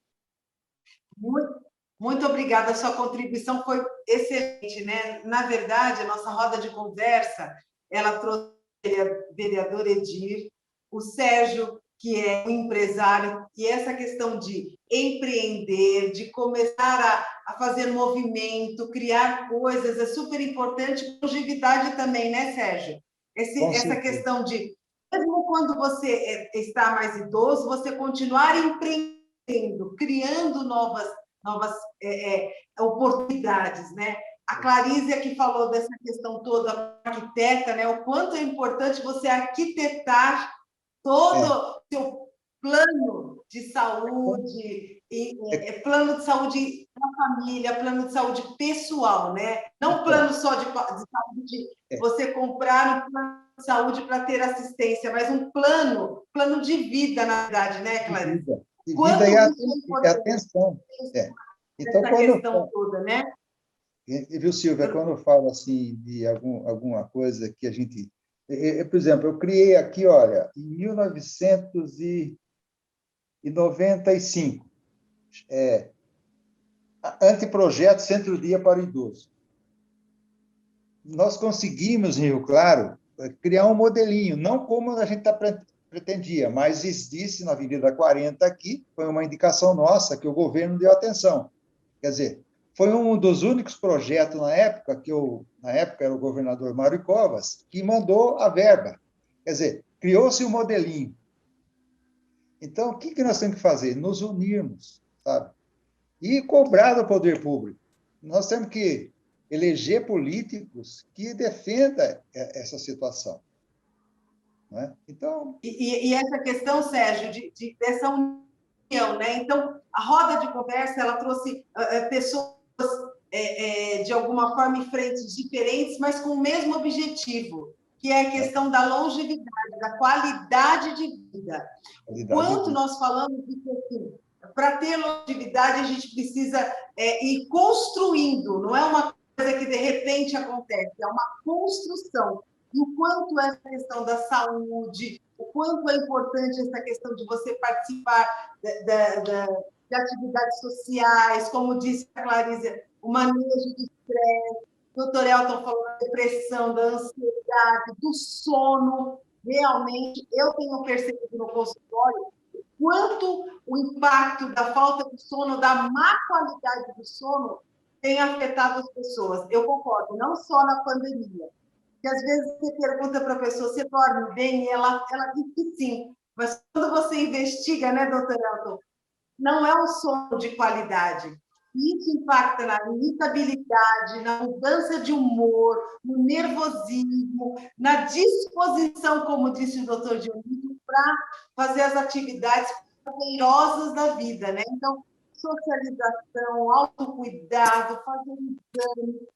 A: Muito obrigada, a sua contribuição foi excelente, né? Na verdade, a nossa roda de conversa, ela trouxe o vereador Edir, o Sérgio, que é um empresário, e essa questão de empreender, de começar a fazer movimento, criar coisas, é super importante. Longevidade também, né, Sérgio? Essa questão de, mesmo quando você está mais idoso, você continuar empreendendo, criando novas oportunidades, né? A Clarice aqui falou dessa questão toda, arquiteta, né? O quanto é importante você arquitetar todo o seu plano de saúde, plano de saúde da família, plano de saúde pessoal, né? Não plano só de saúde, você comprar um plano de saúde para ter assistência, mas um plano de vida, na verdade, né, Clarice?
G: De vida e atenção. Então,
A: essa questão toda, né?
G: Viu, Silvia, quando eu falo assim de alguma coisa que a gente... por exemplo, eu criei aqui, olha, em 1995, anteprojeto Centro-Dia para o Idoso. Nós conseguimos, em Rio Claro, criar um modelinho, não como a gente pretendia, mas existe na Avenida 40 aqui, foi uma indicação nossa que o governo deu atenção. Quer dizer, foi um dos únicos projetos na época, na época era o governador Mário Covas, que mandou a verba. Quer dizer, criou-se um modelinho. Então, o que nós temos que fazer? Nos unirmos, sabe? E cobrar do poder público. Nós temos que eleger políticos que defendam essa situação. Não é? Então...
A: E essa questão, Sérgio, dessa união, né? Então, a roda de conversa, ela trouxe pessoas de alguma forma em frentes diferentes, mas com o mesmo objetivo, que é a questão da longevidade, da qualidade de vida. Quanto nós falamos de que, assim, para ter longevidade, a gente precisa ir construindo, não é uma coisa que de repente acontece, é uma construção. E o quanto essa questão da saúde, o quanto é importante essa questão de você participar de atividades sociais, como disse a Clarice, o manejo de estresse, o Dr. Elton falou da depressão, da ansiedade, do sono. Realmente, eu tenho percebido no consultório quanto o impacto da falta de sono, da má qualidade do sono, tem afetado as pessoas. Eu concordo, não só na pandemia, que às vezes você pergunta para a pessoa, você dorme bem? E ela diz que sim. Mas quando você investiga, né, doutor Elton, não é um sono de qualidade. Isso impacta na irritabilidade, na mudança de humor, no nervosismo, na disposição, como disse o doutor Dionísio, para fazer as atividades prazerosas da vida, né? Então, socialização, autocuidado, fazer um exame,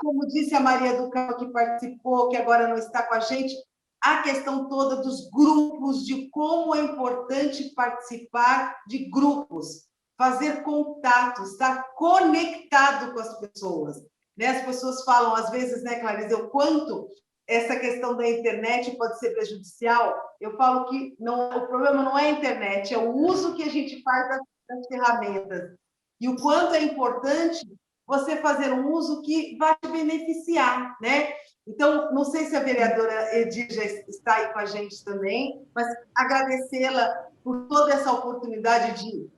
A: como disse a Maria do Carmo, que participou, que agora não está com a gente, a questão toda dos grupos, de como é importante participar de grupos, fazer contatos, estar conectado com as pessoas. Né? As pessoas falam, às vezes, né, Clarice, o quanto essa questão da internet pode ser prejudicial. Eu falo que o problema não é a internet, é o uso que a gente faz das ferramentas. E o quanto é importante você fazer um uso que vai te beneficiar, né? Então, não sei se a vereadora Edir já está aí com a gente também, mas agradecê-la por toda essa oportunidade de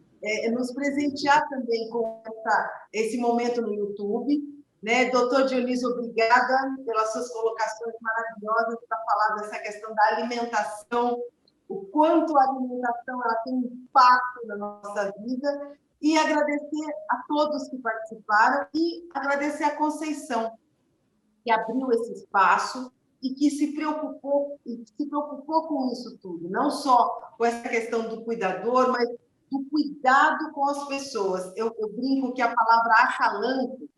A: nos presentear também com esse momento no YouTube. Né? Doutor Dionísio, obrigada pelas suas colocações maravilhosas para falar dessa questão da alimentação, o quanto a alimentação ela tem impacto na nossa vida, e agradecer a todos que participaram e agradecer a Conceição, que abriu esse espaço e que se preocupou com isso tudo, não só com essa questão do cuidador, mas do cuidado com as pessoas. Eu brinco que a palavra acalanto,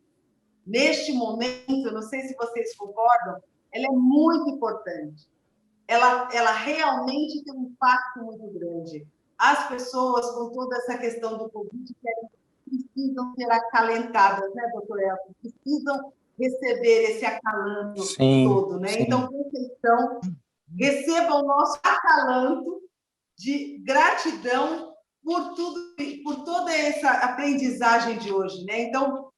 A: neste momento, não sei se vocês concordam, ela é muito importante. Ela realmente tem um impacto muito grande. As pessoas, com toda essa questão do Covid, precisam ser acalentadas, né, doutor Elton? Precisam receber esse acalanto todo, né?
E: Sim.
A: Então, Conceição, receba o nosso acalanto de gratidão por tudo, por toda essa aprendizagem de hoje, né? Então,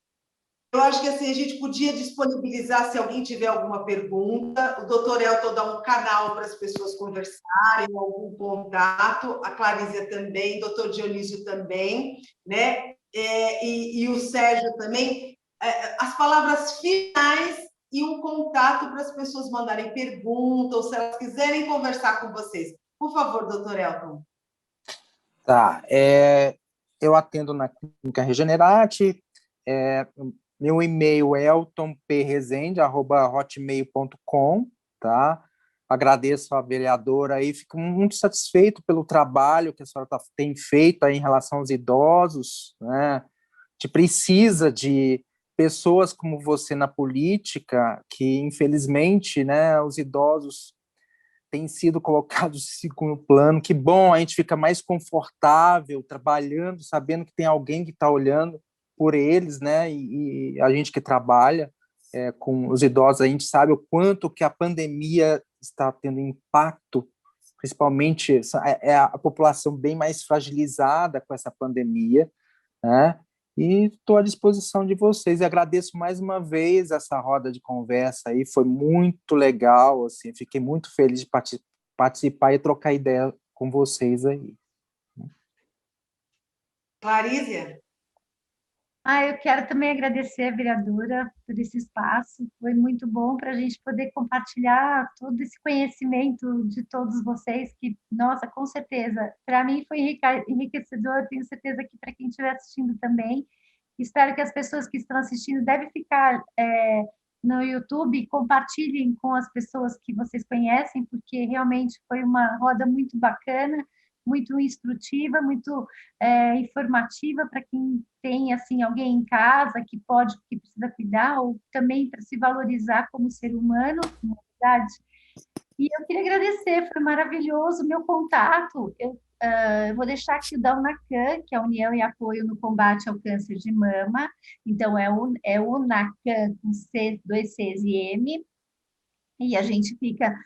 A: eu acho que assim, a gente podia disponibilizar, se alguém tiver alguma pergunta, o doutor Elton dá um canal para as pessoas conversarem, algum contato, a Clarícia também, o doutor Dionísio também, né? E o Sérgio também. As palavras finais e um contato para as pessoas mandarem perguntas, ou se elas quiserem conversar com vocês. Por favor, doutor Elton.
E: Tá. Eu atendo na Clínica Regenerate. Meu e-mail é eltonprezende@hotmail.com, tá? Agradeço a vereadora aí, fico muito satisfeito pelo trabalho que a senhora tem feito aí em relação aos idosos, né? A gente precisa de pessoas como você na política, que infelizmente, né, os idosos têm sido colocados em segundo plano. Que bom, a gente fica mais confortável trabalhando, sabendo que tem alguém que está olhando por eles, né? E a gente que trabalha com os idosos, a gente sabe o quanto que a pandemia está tendo impacto, principalmente a população bem mais fragilizada com essa pandemia, né? E estou à disposição de vocês. E agradeço mais uma vez essa roda de conversa aí, foi muito legal, assim, fiquei muito feliz de participar e trocar ideia com vocês aí.
A: Clarícia?
F: Eu quero também agradecer a vereadora por esse espaço. Foi muito bom para a gente poder compartilhar todo esse conhecimento de todos vocês, que, nossa, com certeza, para mim foi enriquecedor, tenho certeza que para quem estiver assistindo também. Espero que as pessoas que estão assistindo devem ficar no YouTube, compartilhem com as pessoas que vocês conhecem, porque realmente foi uma roda muito bacana, muito instrutiva, muito informativa para quem tem assim alguém em casa que precisa cuidar, ou também para se valorizar como ser humano, na verdade. E eu queria agradecer, foi maravilhoso o meu contato. Eu vou deixar aqui o da UNACAM, que é a União e Apoio no Combate ao Câncer de Mama. Então, é o UNACAM com C, 2 Cs e M. E a gente fica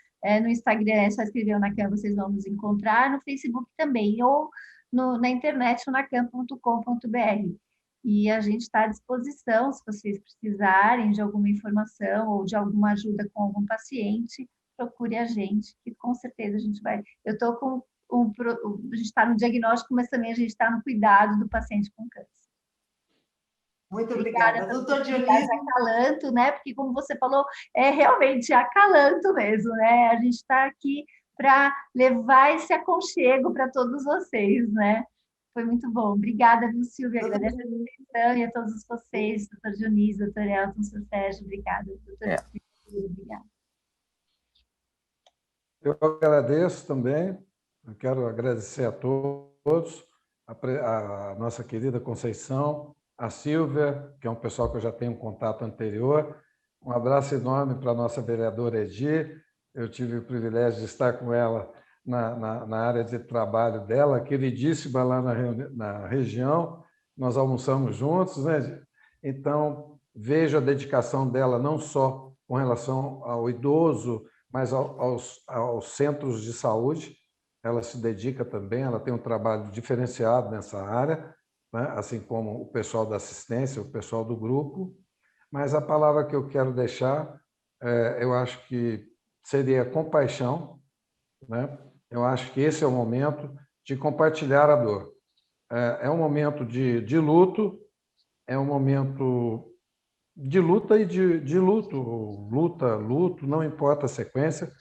F: no Instagram, é só escrever UNACAM, vocês vão nos encontrar, no Facebook também, ou na internet, unacam.com.br. E a gente está à disposição, se vocês precisarem de alguma informação ou de alguma ajuda com algum paciente, procure a gente, que com certeza a gente vai. Eu estou com a gente está no diagnóstico, mas também a gente está no cuidado do paciente com câncer.
A: Muito obrigada. Doutor Dionísio.
F: Acalanto, né? Porque, como você falou, é realmente acalanto mesmo, né? A gente está aqui para levar esse aconchego para todos vocês, né? Foi muito bom. Obrigada, viu, Silvia? Agradeço a atenção e a todos vocês, doutor Dionísio, doutor Elton, doutor Sérgio, obrigada. Obrigada.
D: Eu agradeço também, eu quero agradecer a todos, a nossa querida Conceição, a Silvia, que é um pessoal que eu já tenho um contato anterior. Um abraço enorme para a nossa vereadora Edi. Eu tive o privilégio de estar com ela na área de trabalho dela, queridíssima lá na região. Nós almoçamos juntos, né? Então, vejo a dedicação dela não só com relação ao idoso, mas aos centros de saúde. Ela se dedica também, ela tem um trabalho diferenciado nessa área, né? Assim como o pessoal da assistência, o pessoal do grupo. Mas a palavra que eu quero deixar, eu acho que seria compaixão, né? Eu acho que esse é o momento de compartilhar a dor. É um momento de luto, é um momento de luta e de luto. Luto, não importa a sequência,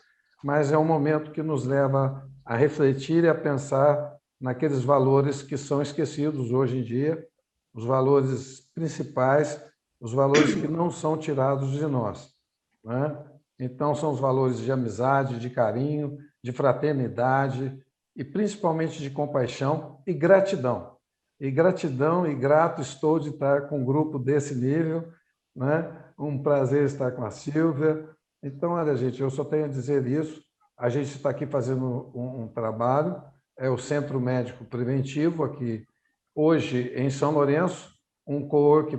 D: mas é um momento que nos leva a refletir e a pensar naqueles valores que são esquecidos hoje em dia, os valores principais, os valores que não são tirados de nós, né? Então, são os valores de amizade, de carinho, de fraternidade e, principalmente, de compaixão e gratidão. E gratidão e grato estou de estar com um grupo desse nível, né? Um prazer estar com a Silvia. Então, olha, gente, eu só tenho a dizer isso. A gente está aqui fazendo um trabalho, é o Centro Médico Preventivo, aqui hoje em São Lourenço, um co-work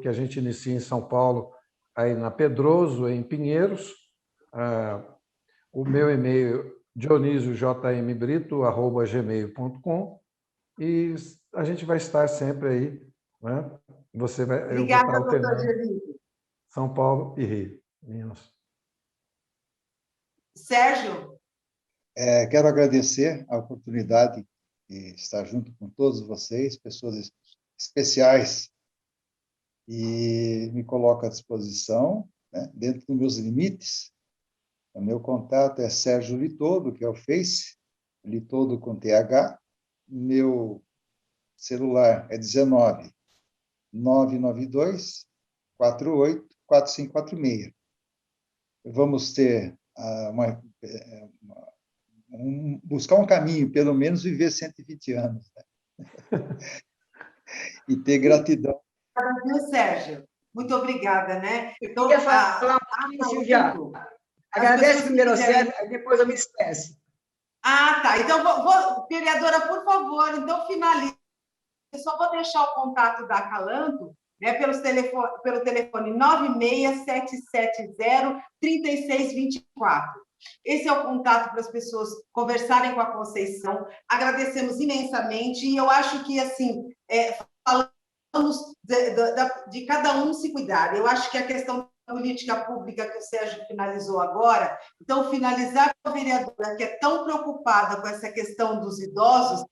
D: que a gente inicia em São Paulo, aí na Pedroso, em Pinheiros. O meu e-mail dionisiojmbrito@gmail.com, e a gente vai estar sempre aí, né? Eu vou estar alternando São Paulo e Rio, Minas.
A: Sérgio?
G: Quero agradecer a oportunidade de estar junto com todos vocês, pessoas especiais, e me coloco à disposição, né, dentro dos meus limites. O meu contato é Sérgio Litodo, que é o Face, Litodo com TH. Meu celular é 19 992 48 4546. Vamos ter buscar um caminho, pelo menos viver 120 anos, né? E ter gratidão.
A: Viu, Sérgio? Muito obrigada, né?
C: Então, eu queria falar um pouquinho, Silvia. Agradece primeiro ao Sérgio, depois eu me despeço.
A: Tá. Então, vereadora, por favor, então finalize. Eu só vou deixar o contato da Acalanto, né, pelo telefone 96770-3624. Esse é o contato para as pessoas conversarem com a Conceição. Agradecemos imensamente, e eu acho que, assim, falamos de cada um se cuidar. Eu acho que a questão da política pública que o Sérgio finalizou agora, então, finalizar com a vereadora, que é tão preocupada com essa questão dos idosos,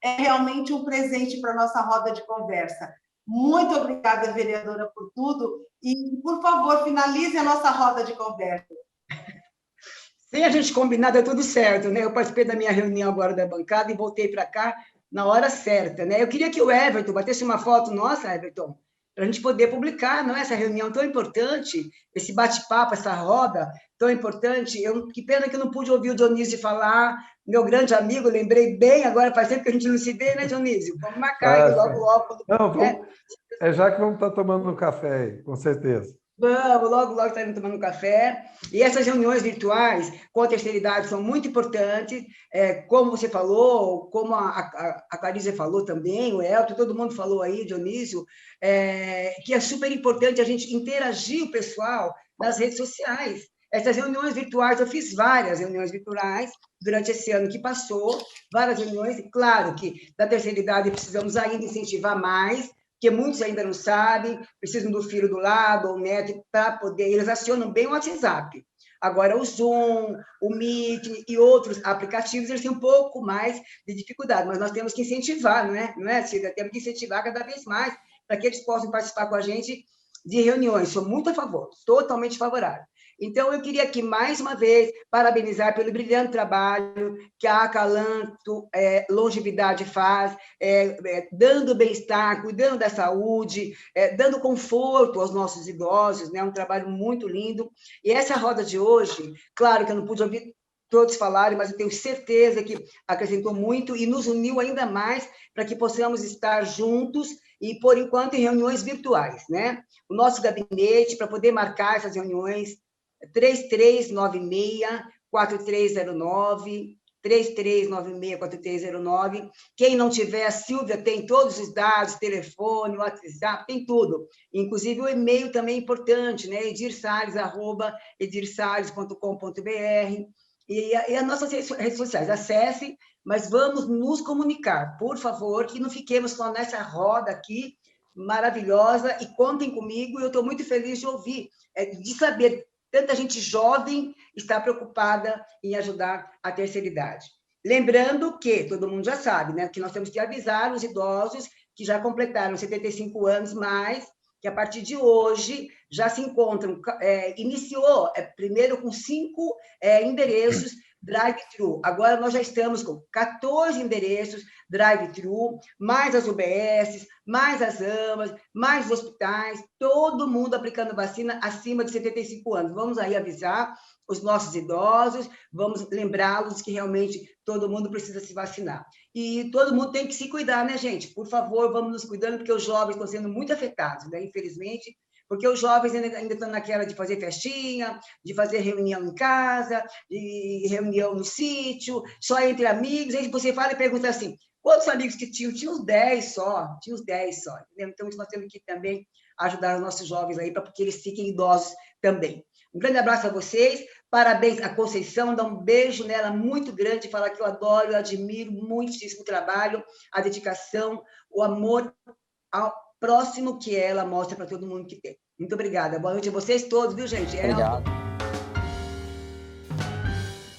A: é realmente um presente para a nossa roda de conversa. Muito obrigada, vereadora, por tudo. E, por favor, finalize a nossa roda de conversa.
C: Sem a gente combinar, deu tudo certo, né? Eu participei da minha reunião agora da bancada e voltei para cá na hora certa, né? Eu queria que o Everton batesse uma foto nossa, Everton, para a gente poder publicar, não é? Essa reunião tão importante, esse bate-papo, essa roda tão importante. Que pena que eu não pude ouvir o Dionísio falar, meu grande amigo, lembrei bem, agora faz tempo que a gente não se vê, né, Dionísio? Vamos marcar aí logo, logo.
D: Não, já que vamos estar tomando um café aí, com certeza.
C: Vamos, logo, logo estaremos tomando um café. E essas reuniões virtuais com a terceira idade são muito importantes, como você falou, como a Clarice falou também, o Elton, todo mundo falou aí, Dionísio, que é super importante a gente interagir o pessoal nas redes sociais. Essas reuniões virtuais, eu fiz várias reuniões virtuais durante esse ano que passou, várias reuniões, e claro que da terceira idade precisamos ainda incentivar mais, porque muitos ainda não sabem, precisam do filho do lado, ou neto, para poder... Eles acionam bem o WhatsApp. Agora, o Zoom, o Meet e outros aplicativos, eles têm um pouco mais de dificuldade, mas nós temos que incentivar, não é, Cida? Temos que incentivar cada vez mais para que eles possam participar com a gente de reuniões. Sou muito a favor, totalmente favorável. Então, eu queria aqui, mais uma vez, parabenizar pelo brilhante trabalho que a Acalanto Longevidade faz, dando bem-estar, cuidando da saúde, dando conforto aos nossos idosos, né? Um trabalho muito lindo. E essa roda de hoje, claro que eu não pude ouvir todos falarem, mas eu tenho certeza que acrescentou muito e nos uniu ainda mais para que possamos estar juntos e, por enquanto, em reuniões virtuais, né? O nosso gabinete, para poder marcar essas reuniões, 3396-4309, 3396-4309. Quem não tiver, a Silvia tem todos os dados, telefone, WhatsApp, tem tudo. Inclusive, o e-mail também é importante, né? edirsalles@edirsalles.com.br. E as nossas redes sociais, acesse, mas vamos nos comunicar, por favor, que não fiquemos só nessa roda aqui, maravilhosa, e contem comigo, eu estou muito feliz de ouvir, de saber tanta gente jovem está preocupada em ajudar a terceira idade. Lembrando que, todo mundo já sabe, né, que nós temos que avisar os idosos que já completaram 75 anos, mas que a partir de hoje já se encontram, iniciou primeiro com 5 endereços drive-thru. Agora nós já estamos com 14 endereços drive-thru, mais as UBS, mais as AMAs, mais os hospitais, todo mundo aplicando vacina acima de 75 anos. Vamos aí avisar os nossos idosos, vamos lembrá-los que realmente todo mundo precisa se vacinar. E todo mundo tem que se cuidar, né, gente? Por favor, vamos nos cuidando, porque os jovens estão sendo muito afetados, né? Infelizmente, porque os jovens ainda estão naquela de fazer festinha, de fazer reunião em casa, de reunião no sítio, só entre amigos. Aí você fala e pergunta assim, Quantos amigos que tinham? Tinha uns 10 só, entendeu? Então, nós temos que também ajudar os nossos jovens aí, para que eles fiquem idosos também. Um grande abraço a vocês, parabéns à Conceição, dá um beijo nela muito grande, falar que eu adoro, eu admiro muitíssimo o trabalho, a dedicação, o amor ao próximo que ela mostra para todo mundo que tem. Muito obrigada. Boa noite a vocês todos, viu, gente?
E: Obrigado.